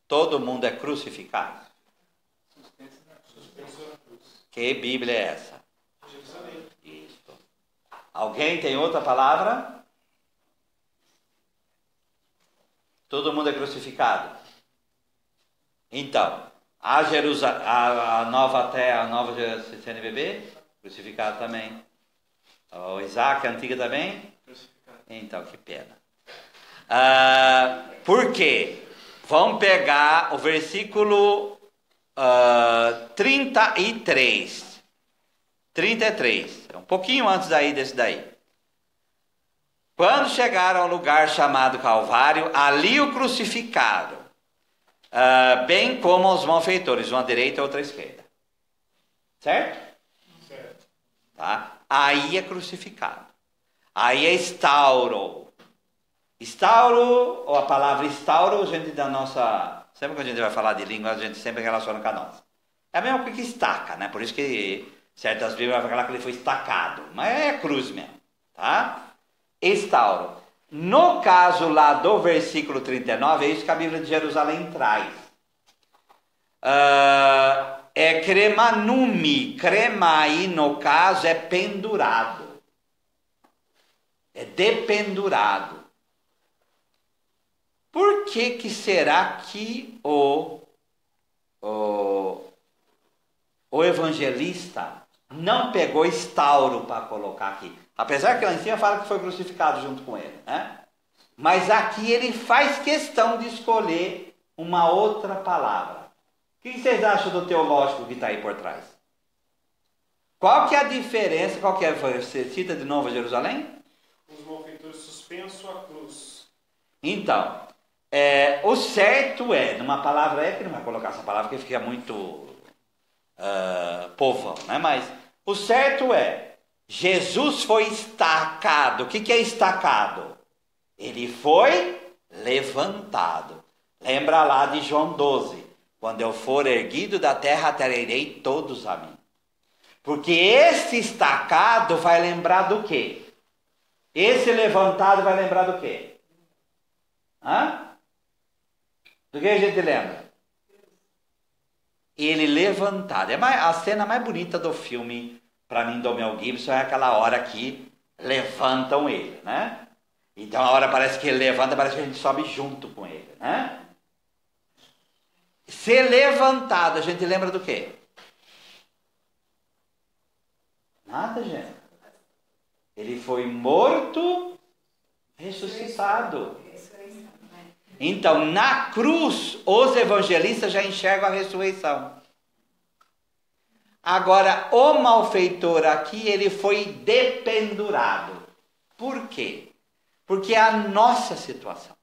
Todo mundo é crucificado? Que Bíblia é essa? Alguém tem outra palavra? Todo mundo é crucificado. Então, a nova terra, a nova CNBB, crucificado também. O Isaac, a antiga também? Crucificado. Então, que pena. Por quê? Vamos pegar o versículo 33. 33. Um pouquinho antes desse daí. Quando chegaram ao lugar chamado Calvário, ali o crucificaram, bem como os malfeitores, uma à direita e outra à esquerda. Certo? Certo. Tá? Aí é crucificado. Aí é instauro. Instauro, ou a palavra instauro, a gente da nossa... Sempre que a gente vai falar de língua, a gente sempre relaciona com a nossa. É a mesma coisa que estaca, né? Por isso que certas Bíblias vão falar que ele foi estacado. Mas é cruz mesmo. Tá? Instauro. No caso lá do versículo 39, é isso que a Bíblia de Jerusalém traz. É cremanumi. Cremai, no caso, é pendurado. É dependurado. Por que será que o evangelista não pegou instauro para colocar aqui? Apesar que lá em cima fala que foi crucificado junto com ele, né? Mas aqui ele faz questão de escolher uma outra palavra. O que vocês acham do teológico que está aí por trás? Qual que é a diferença? Qual que é? Você cita de novo Jerusalém? Os malfeitores suspenso à cruz. Então, o certo é, numa palavra, que não vai colocar essa palavra porque fica muito povão, né? Mas o certo é, Jesus foi estacado. O que é estacado? Ele foi levantado. Lembra lá de João 12. Quando eu for erguido da terra, atrairei todos a mim. Porque esse estacado vai lembrar do quê? Esse levantado vai lembrar do quê? Do que a gente lembra? Ele levantado. A cena mais bonita do filme, para mim, do Mel Gibson, é aquela hora que levantam ele, né? Então a hora parece que ele levanta, parece que a gente sobe junto com ele, né? Ser levantado, a gente lembra do quê? Nada, gente. Ele foi morto, ressuscitado. Então, na cruz, os evangelistas já enxergam a ressurreição. Agora, o malfeitor aqui, ele foi dependurado. Por quê? Porque é a nossa situação.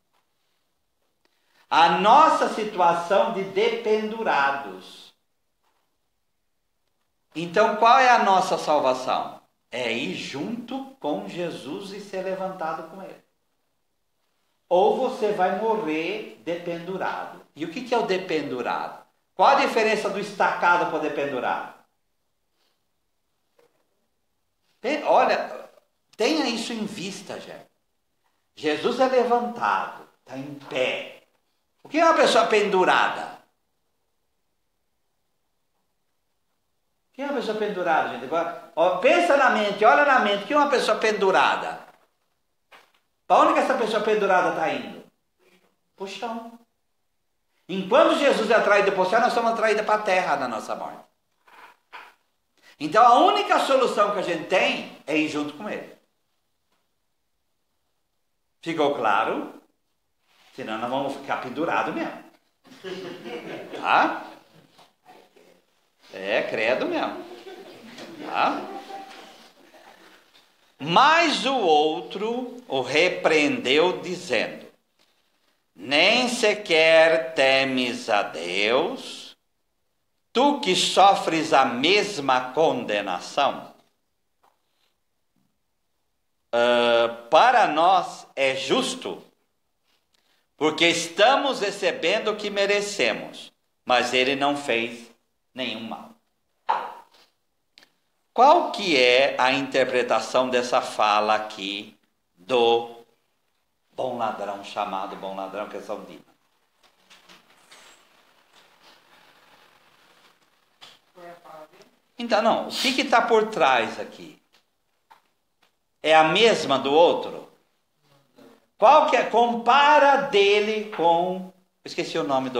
A nossa situação de dependurados. Então, qual é a nossa salvação? É ir junto com Jesus e ser levantado com ele. Ou você vai morrer dependurado. E o que é o dependurado? Qual a diferença do estacado para o dependurado? Olha, tenha isso em vista, gente. Jesus é levantado, está em pé. O que é uma pessoa pendurada? O que é uma pessoa pendurada, gente? Pensa na mente, olha na mente. O que é uma pessoa pendurada? Para onde que essa pessoa pendurada está indo? Para o chão. Enquanto Jesus é atraído para o céu, nós somos atraídos para a terra na nossa morte. Então a única solução que a gente tem é ir junto com ele. Ficou claro? Senão nós vamos ficar pendurados mesmo. Tá? Credo mesmo. Tá? Mas o outro o repreendeu, dizendo: nem sequer temes a Deus, tu que sofres a mesma condenação. Para nós é justo, porque estamos recebendo o que merecemos, mas ele não fez nenhum mal. Qual que é a interpretação dessa fala aqui do bom ladrão, chamado bom ladrão, que é São Dimas? Então, não, o que está por trás aqui? é a mesma do outro? Qual que é? Compara dele com... Esqueci o nome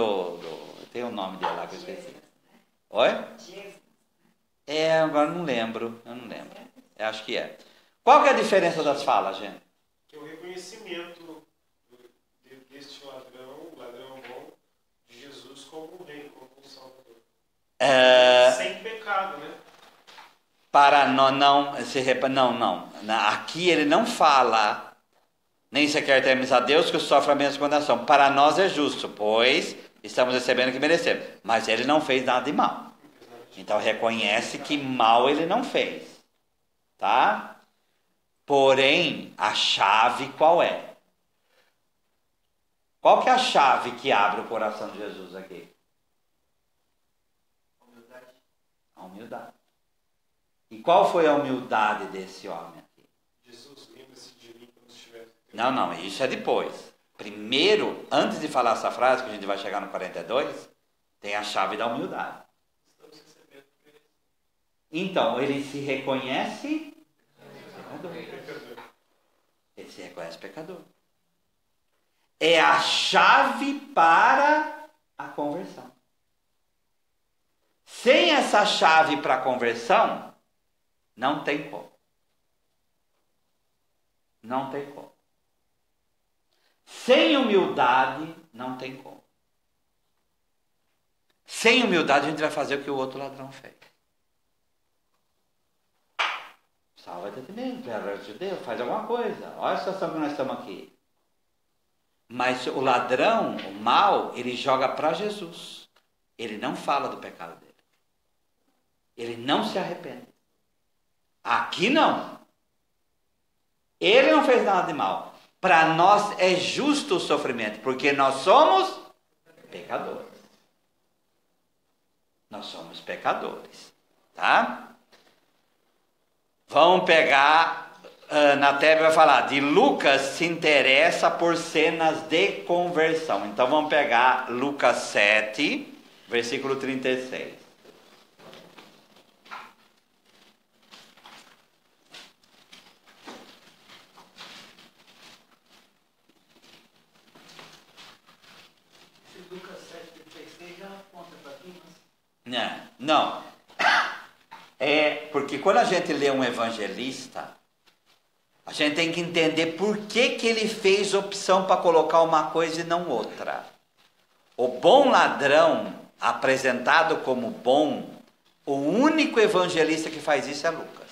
tem o nome dele lá que eu esqueci. Oi? Agora eu não lembro. Eu acho que é. Qual que é a diferença das falas, gente? Que é o reconhecimento deste ladrão bom, de Jesus como o rei, como o Salvador. Sem pecado, né? Aqui ele não fala, nem sequer temos a Deus que sofre a mesma condenação. Para nós é justo, pois estamos recebendo o que merecemos. Mas ele não fez nada de mal. Então reconhece que mal ele não fez. Tá? Porém, a chave qual é? Qual que é a chave que abre o coração de Jesus aqui? A humildade. E qual foi a humildade desse homem aqui? Jesus, lembra-se de mim quando estiver... Não, isso é depois. Primeiro, antes de falar essa frase, que a gente vai chegar no 42, tem a chave da humildade. Então, ele se reconhece pecador. Ele se reconhece pecador. É a chave para a conversão. Sem essa chave para a conversão, não tem como. Não tem como. Sem humildade, não tem como. Sem humildade, a gente vai fazer o que o outro ladrão fez. Salva-te a ti mesmo, pela de Deus, faz alguma coisa. Olha a situação que nós estamos aqui. Mas o ladrão, o mal, ele joga para Jesus. Ele não fala do pecado dele. Ele não se arrepende. Aqui não. Ele não fez nada de mal. Para nós é justo o sofrimento, porque nós somos pecadores. Nós somos pecadores. Tá? Vamos pegar, na Tebe vai falar, de Lucas se interessa por cenas de conversão. Então vamos pegar Lucas 7, versículo 36. Esse Lucas 7,36 já aponta para aqui, Não. É porque quando a gente lê um evangelista, a gente tem que entender por que ele fez opção para colocar uma coisa e não outra. O bom ladrão, apresentado como bom, o único evangelista que faz isso é Lucas.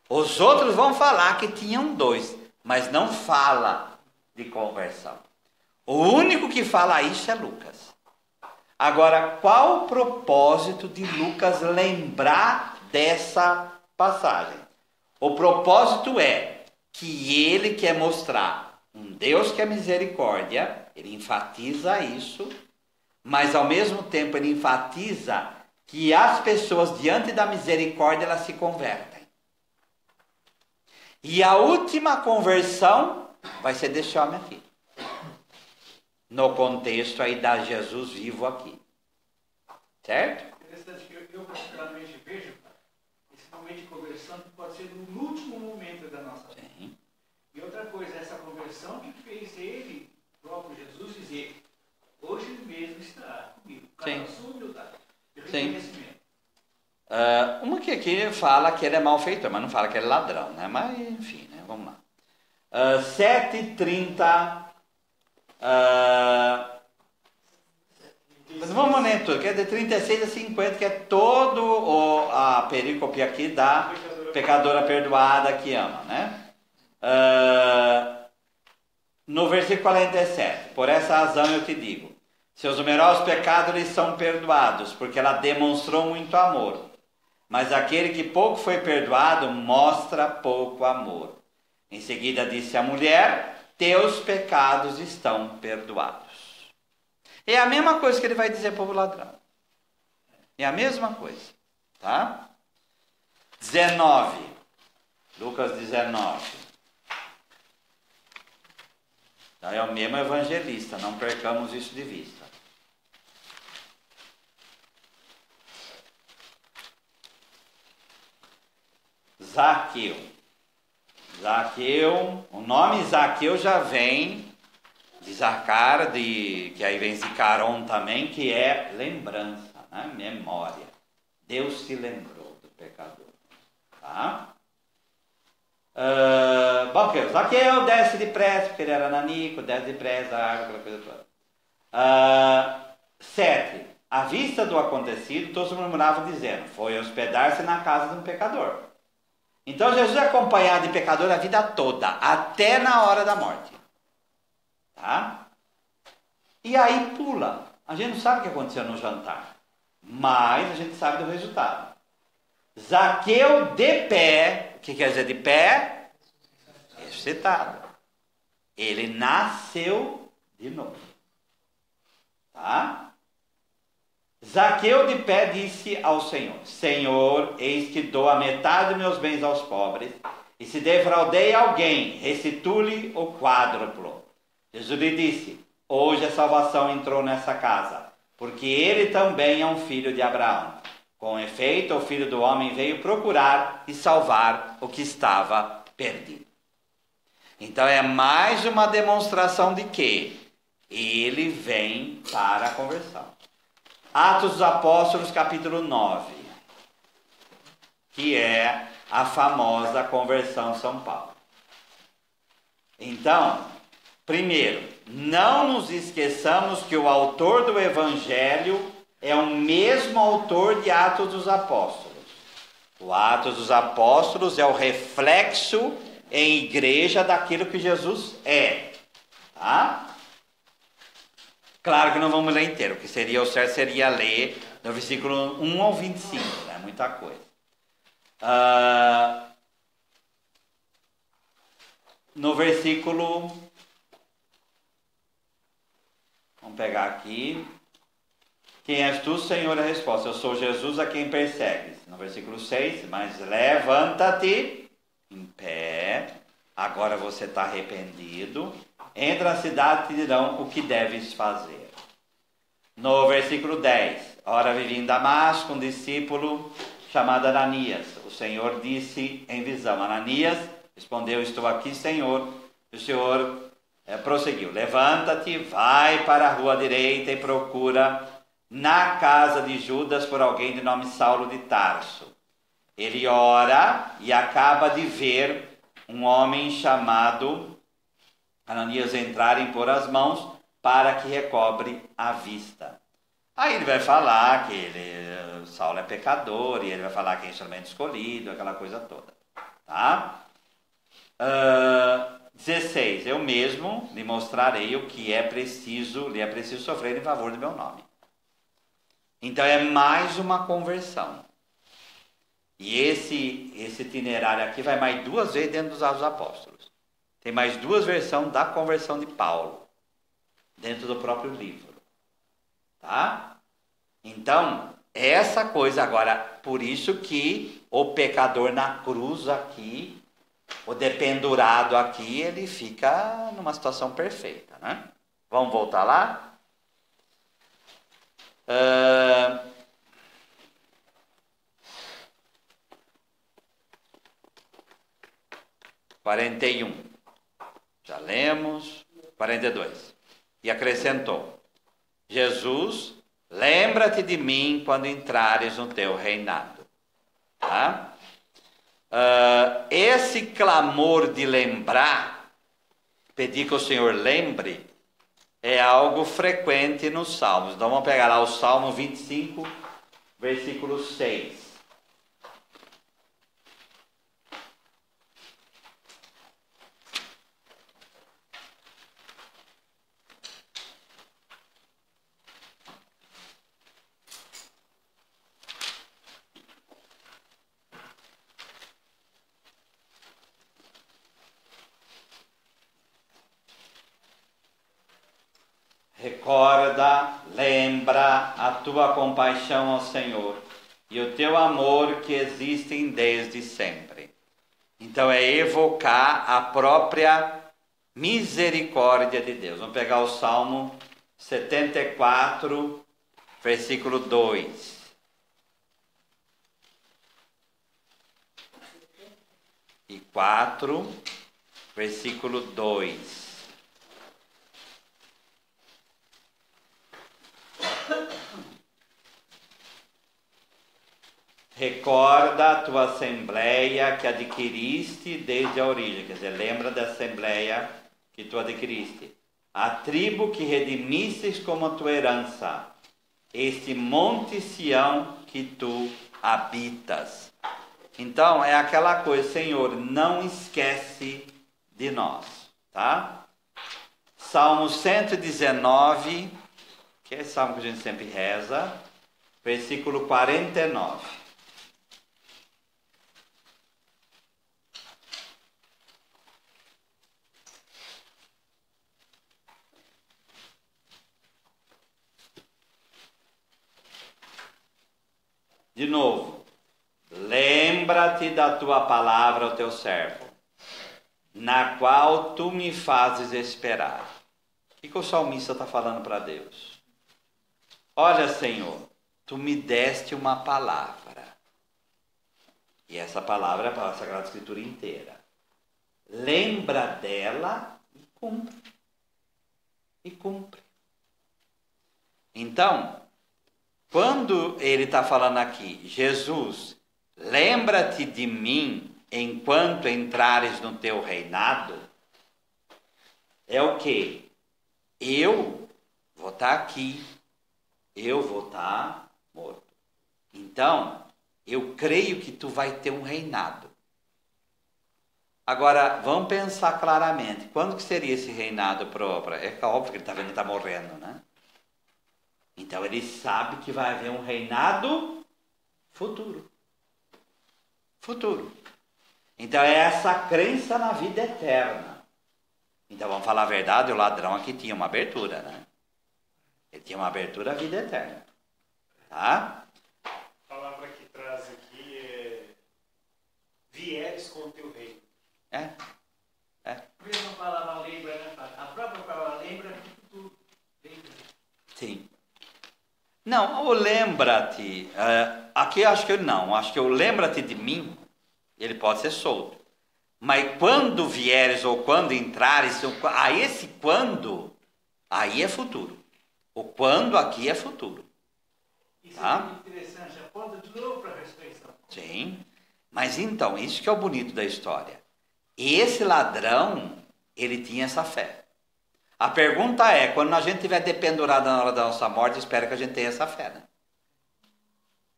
Os outros vão falar que tinham dois, mas não fala de conversão. O único que fala isso é Lucas. Agora, qual o propósito de Lucas lembrar dessa passagem? O propósito é que ele quer mostrar um Deus que é misericórdia, ele enfatiza isso, mas ao mesmo tempo ele enfatiza que as pessoas diante da misericórdia elas se convertem. E a última conversão vai ser desse homem aqui. No contexto aí da Jesus vivo aqui. Certo? Interessante que eu particularmente vejo esse momento de conversão que pode ser no último momento da nossa vida. Sim. E outra coisa, essa conversão que fez ele, próprio Jesus, dizer, hoje mesmo está comigo. Sim. A sua humildade. De Sim. reconhecimento. Uma que aqui fala que ele é malfeitor, mas não fala que ele é ladrão, né? Mas enfim, né? Vamos lá. 7:30. Vamos ler tudo, que é de 36 a 50, que é todo a perícope aqui da pecadora perdoada que ama, né? No versículo 47, por essa razão eu te digo, seus numerosos pecados lhes são perdoados, porque ela demonstrou muito amor. Mas aquele que pouco foi perdoado mostra pouco amor. Em seguida disse a mulher, teus pecados estão perdoados. É a mesma coisa que ele vai dizer para o ladrão. É a mesma coisa. Tá? 19. Lucas 19. É o mesmo evangelista, não percamos isso de vista. Zaqueu. Zaqueu, o nome Zaqueu já vem de Zacar, que aí vem Zicaron também, que é lembrança, né? Memória. Deus se lembrou do pecador. Tá? Bom, que Zaqueu desce depressa, porque ele era nanico, desce depressa, água, aquela coisa toda. 7. À vista do acontecido, todos murmuravam dizendo, foi hospedar-se na casa de um pecador. Então Jesus é acompanhado de pecador a vida toda, até na hora da morte. Tá? E aí pula. A gente não sabe o que aconteceu no jantar, mas a gente sabe do resultado. Zaqueu de pé, o que quer dizer de pé? Ressuscitado. Ele nasceu de novo. Tá? Zaqueu de pé disse ao Senhor, Senhor, eis que dou a metade dos meus bens aos pobres, e se defraudei alguém, restituo-lhe o quádruplo. Jesus lhe disse, hoje a salvação entrou nessa casa, porque ele também é um filho de Abraão. Com efeito, o Filho do Homem veio procurar e salvar o que estava perdido. Então é mais uma demonstração de que ele vem para a conversão. Atos dos Apóstolos, capítulo 9, que é a famosa conversão São Paulo. Então, primeiro, não nos esqueçamos que o autor do Evangelho é o mesmo autor de Atos dos Apóstolos. O Atos dos Apóstolos é o reflexo em igreja daquilo que Jesus é. Tá? Claro que não vamos ler inteiro, o que seria o certo seria ler do versículo 1 ao 25, né? Muita coisa. No versículo, vamos pegar aqui, quem és tu, Senhor? A resposta, eu sou Jesus a quem persegues. No versículo 6, mas levanta-te em pé, agora você está arrependido, entra na cidade e te dirão o que deves fazer. No versículo 10, ora vivia em Damasco um discípulo chamado Ananias. O Senhor disse em visão, Ananias respondeu, estou aqui, Senhor. E o Senhor prosseguiu, levanta-te, vai para a rua direita e procura na casa de Judas por alguém de nome Saulo de Tarso. Ele ora e acaba de ver um homem chamado Ananias entrar e impor as mãos para que recobre a vista. Aí ele vai falar que Saulo é pecador, e ele vai falar que é instrumento escolhido, aquela coisa toda. Tá? 16. Eu mesmo lhe mostrarei o que é preciso sofrer em favor do meu nome. Então é mais uma conversão. E esse itinerário aqui vai mais 2 vezes dentro dos Atos dos Apóstolos. Tem mais 2 versões da conversão de Paulo, dentro do próprio livro. Tá? Então, essa coisa agora, por isso que o pecador na cruz aqui, o dependurado aqui, ele fica numa situação perfeita, né? Vamos voltar lá? 41. Já lemos. 42. E acrescentou, Jesus, lembra-te de mim quando entrares no teu reinado. Tá? Esse clamor de lembrar, pedir que o Senhor lembre, é algo frequente nos Salmos. Então vamos pegar lá o Salmo 25, versículo 6. Recorda, lembra a tua compaixão ao Senhor e o teu amor que existem desde sempre. Então é evocar a própria misericórdia de Deus. Vamos pegar o Salmo 74, versículo 2. 4, versículo 2. Recorda a tua assembleia que adquiriste desde a origem. Quer dizer, lembra da assembleia que tu adquiriste. A tribo que redimistes como a tua herança. Este monte Sião que tu habitas. Então, é aquela coisa, Senhor, não esquece de nós, tá? Salmo 119, que é o salmo que a gente sempre reza, versículo 49. De novo, lembra-te da tua palavra ao teu servo, na qual tu me fazes esperar. O que o salmista está falando para Deus? Olha, Senhor, tu me deste uma palavra. E essa palavra é para a Sagrada Escritura inteira. Lembra dela e cumpre. E cumpre. Então, quando ele está falando aqui, Jesus, lembra-te de mim enquanto entrares no teu reinado, é o quê? Eu vou estar aqui, eu vou estar morto. Então, eu creio que tu vai ter um reinado. Agora, vamos pensar claramente, quando que seria esse reinado próprio? É óbvio que ele está vendo que está morrendo, né? Então ele sabe que vai haver um reinado futuro. Futuro. Então é essa crença na vida eterna. Então vamos falar a verdade, o ladrão aqui tinha uma abertura, né? Ele tinha uma abertura à vida eterna. Tá? A palavra que traz aqui é vieres com o teu reino. É. A mesma palavra lembra, né? A própria palavra lembra do futuro. Sim. Não, o lembra-te, aqui acho que não, acho que o lembra-te de mim, ele pode ser solto. Mas quando vieres ou quando entrares, a esse quando, aí é futuro. O quando aqui é futuro. Isso Tá? é muito interessante, aponta de novo para a ressurreição. Sim, mas então, isso que é o bonito da história. Esse ladrão, ele tinha essa fé. A pergunta é, quando a gente estiver dependurado na hora da nossa morte, espero que a gente tenha essa fé, né?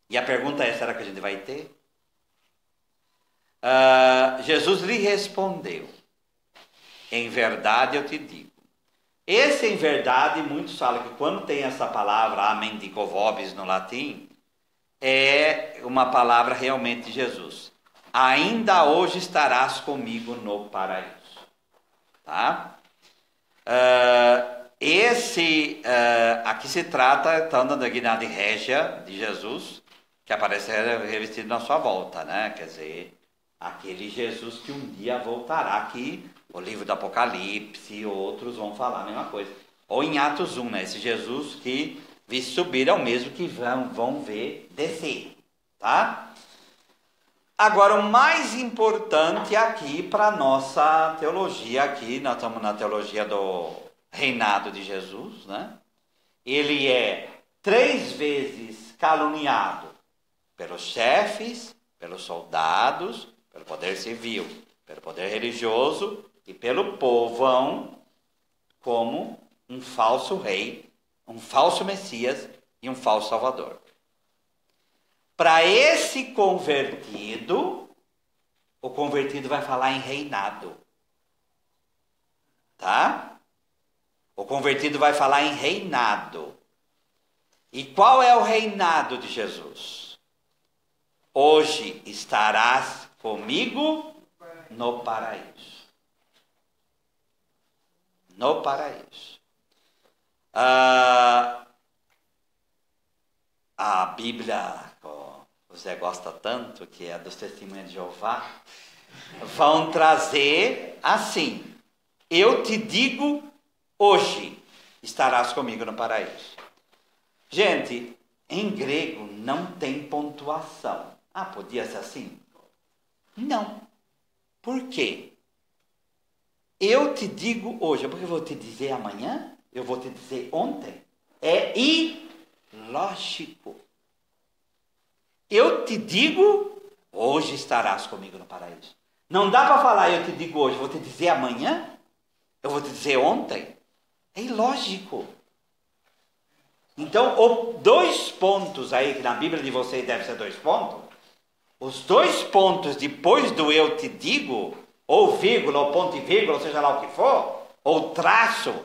E a pergunta é, será que a gente vai ter? Jesus lhe respondeu, em verdade eu te digo. Esse em verdade, muitos falam que quando tem essa palavra, amen dico vobis no latim, é uma palavra realmente de Jesus. Ainda hoje estarás comigo no paraíso. Tá? Aqui se trata, estando da guinada régia de Jesus, que aparece revestido na sua volta, né? Quer dizer, aquele Jesus que um dia voltará aqui, o livro do Apocalipse, outros vão falar a mesma coisa. Ou em Atos 1, né? Esse Jesus que vi subir é o mesmo que vão ver descer, tá? Agora, o mais importante aqui para a nossa teologia, aqui nós estamos na teologia do reinado de Jesus, né? Ele é 3 vezes caluniado pelos chefes, pelos soldados, pelo poder civil, pelo poder religioso e pelo povão como um falso rei, um falso Messias e um falso Salvador. Para esse convertido, o convertido vai falar em reinado. Tá? O convertido vai falar em reinado. E qual é o reinado de Jesus? Hoje estarás comigo no paraíso. No paraíso. A Bíblia, o Zé gosta tanto, que é dos Testemunhos de Jeová, vão trazer assim: eu te digo, hoje estarás comigo no paraíso. Gente, em grego não tem pontuação. Podia ser assim? Não. Por quê? Eu te digo hoje, porque eu vou te dizer amanhã, eu vou te dizer ontem. É ilógico. Eu te digo, hoje estarás comigo no paraíso. Não dá para falar, eu te digo hoje, eu vou te dizer amanhã, eu vou te dizer ontem. É ilógico. Então, 2 pontos aí, que na Bíblia de vocês deve ser 2 pontos. Os 2 pontos depois do eu te digo, ou vírgula, ou ponto e vírgula, ou seja lá o que for, ou traço,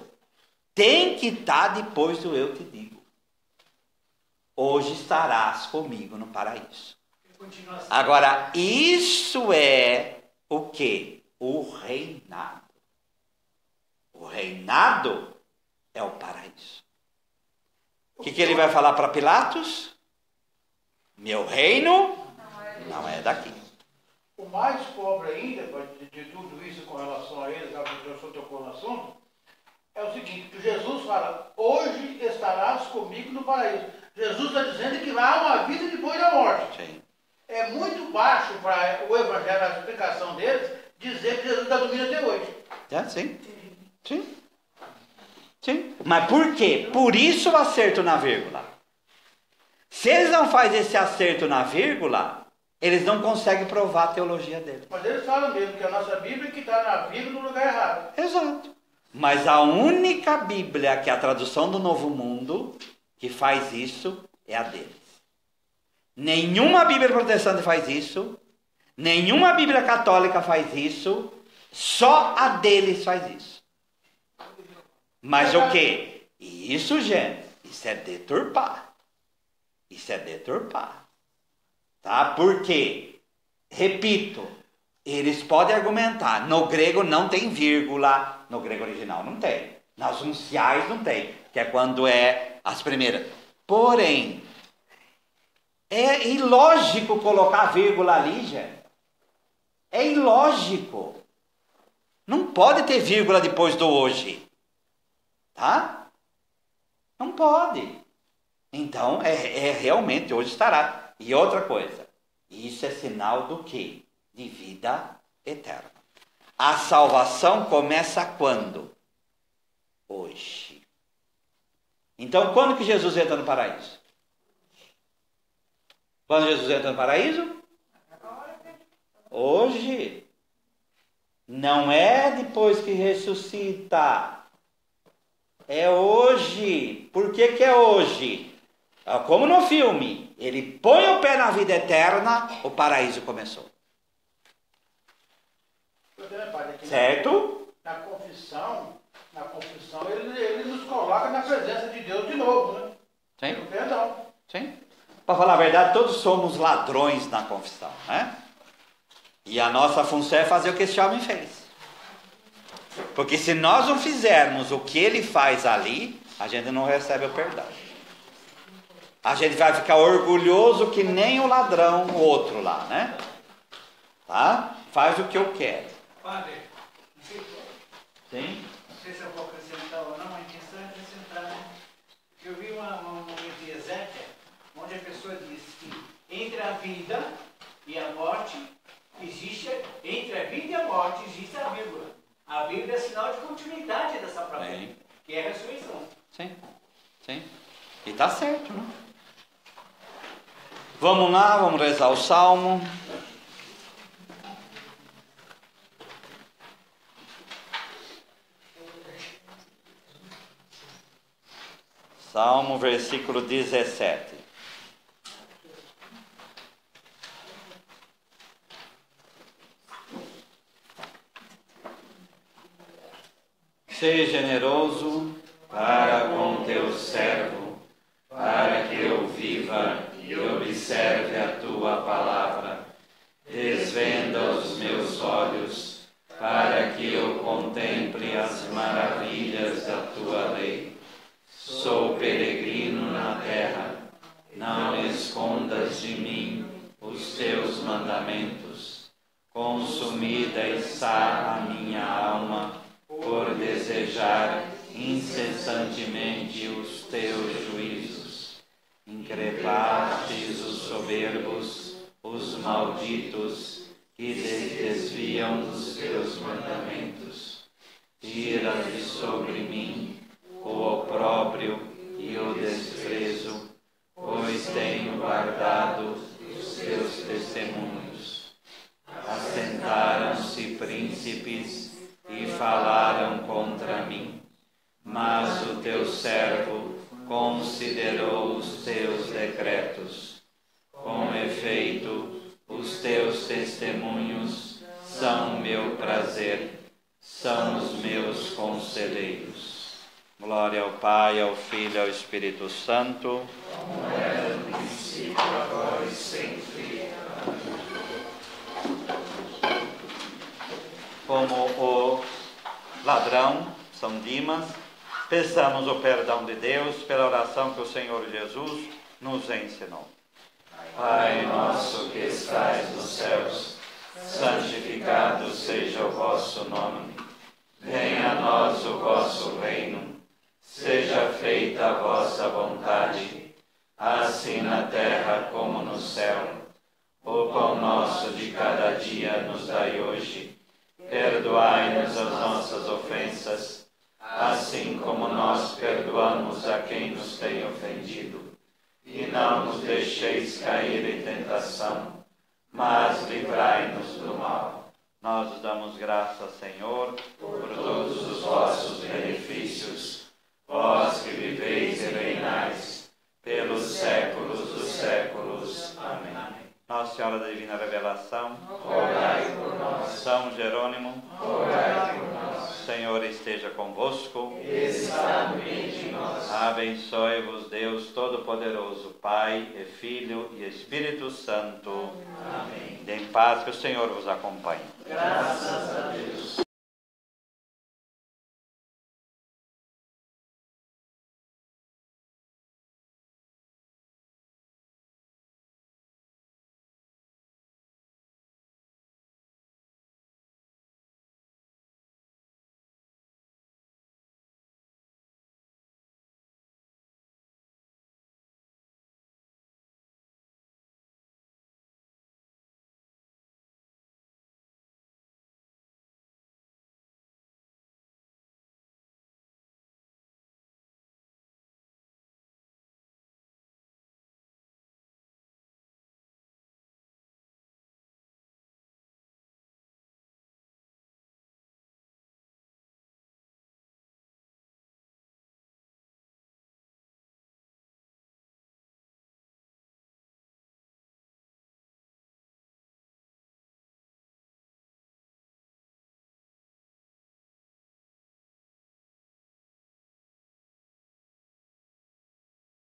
tem que estar depois do eu te digo. Hoje estarás comigo no paraíso. Agora, isso é o quê? O reinado. O reinado é o paraíso. O que ele vai falar para Pilatos? Meu reino não é daqui. O mais pobre ainda, de tudo isso com relação a ele, que o professor tocou no assunto, é o seguinte, que Jesus fala, hoje estarás comigo no paraíso. Jesus está dizendo que lá há uma vida depois da morte. Sim. É muito baixo para o evangelho, a explicação deles, dizer que Jesus está dormindo até hoje. Sim. Sim. Sim. Mas por quê? Por isso o acerto na vírgula. Se eles não fazem esse acerto na vírgula, eles não conseguem provar a teologia deles. Mas eles falam mesmo que a nossa Bíblia que está na vírgula no lugar errado. Exato. Mas a única Bíblia, que é a tradução do Novo Mundo, que faz isso, é a deles. Nenhuma Bíblia protestante faz isso, nenhuma Bíblia católica faz isso, só a deles faz isso. Mas o quê? Isso, gente, isso é deturpar. Isso é deturpar. Tá? Por quê? Repito, eles podem argumentar, no grego não tem vírgula, no grego original não tem, nas unciais não tem, que é quando é as primeiras. Porém, é ilógico colocar vírgula ali, gente. É ilógico. Não pode ter vírgula depois do hoje. Tá? Não pode. Então, realmente, hoje estará. E outra coisa, isso é sinal do quê? De vida eterna. A salvação começa quando? Hoje. Então, quando que Jesus entra no paraíso? Quando Jesus entra no paraíso? Hoje. Não é depois que ressuscita. É hoje. Por que é hoje? Como no filme, ele põe o pé na vida eterna, o paraíso começou. Certo? Na confissão ele nos coloca na presença de Deus de novo, né? Sim. No perdão. Sim. Para falar a verdade, todos somos ladrões na confissão, né? E a nossa função é fazer o que esse homem fez. Porque se nós não fizermos o que ele faz ali, a gente não recebe o perdão. A gente vai ficar orgulhoso que nem o ladrão, o outro lá, né? Tá? Faz o que eu quero. Padre, Sim? não sei se eu vou acrescentar ou não, mas a questão é acrescentar, né? Eu vi um momento de Ezequiel, onde a pessoa diz que entre a vida e a morte, entre a vida e a morte existe a vírgula. A vírgula é sinal de continuidade dessa própria, que é a ressurreição. Sim. Sim. E tá certo, né? Vamos lá, vamos rezar o Salmo. Salmo, versículo 17. Seja generoso para com teu servo, para que eu viva e observe a tua palavra. Desvenda os meus olhos, para que eu contemple as maravilhas da tua lei. Sou peregrino na terra, não escondas de mim os teus mandamentos. Consumida está a minha alma, por desejar incessantemente os teus juízos. Increpastes os soberbos, os malditos, que se desviam dos teus mandamentos. Tira de sobre mim o opróbrio e o desprezo, pois tenho guardado os teus testemunhos. Assentaram-se príncipes e falaram contra mim, mas o teu servo considerou os teus decretos. Com efeito, os teus testemunhos são o meu prazer, são os meus conselheiros. Glória ao Pai, ao Filho e ao Espírito Santo, como era no princípio, agora e sempre. Como o ladrão, São Dimas, peçamos o perdão de Deus pela oração que o Senhor Jesus nos ensinou. Pai nosso que estais nos céus, santificado seja o vosso nome. Venha a nós o vosso reino. Seja feita a vossa vontade, assim na terra como no céu. O pão nosso de cada dia nos dai hoje. Perdoai-nos as nossas ofensas, assim como nós perdoamos a quem nos tem ofendido. E não nos deixeis cair em tentação, mas livrai-nos do mal. Nós os damos graças, Senhor, por todos os vossos benefícios, vós que viveis e reinais, pelos séculos dos séculos. Amém. Nossa Senhora da Divina Revelação, rogai por nós. São Jerônimo, rogai por nós. Senhor esteja convosco. Está no meio de nós. Abençoe-vos Deus Todo-Poderoso, Pai e Filho e Espírito Santo. Amém. Dê em paz, que o Senhor vos acompanhe. Graças a Deus.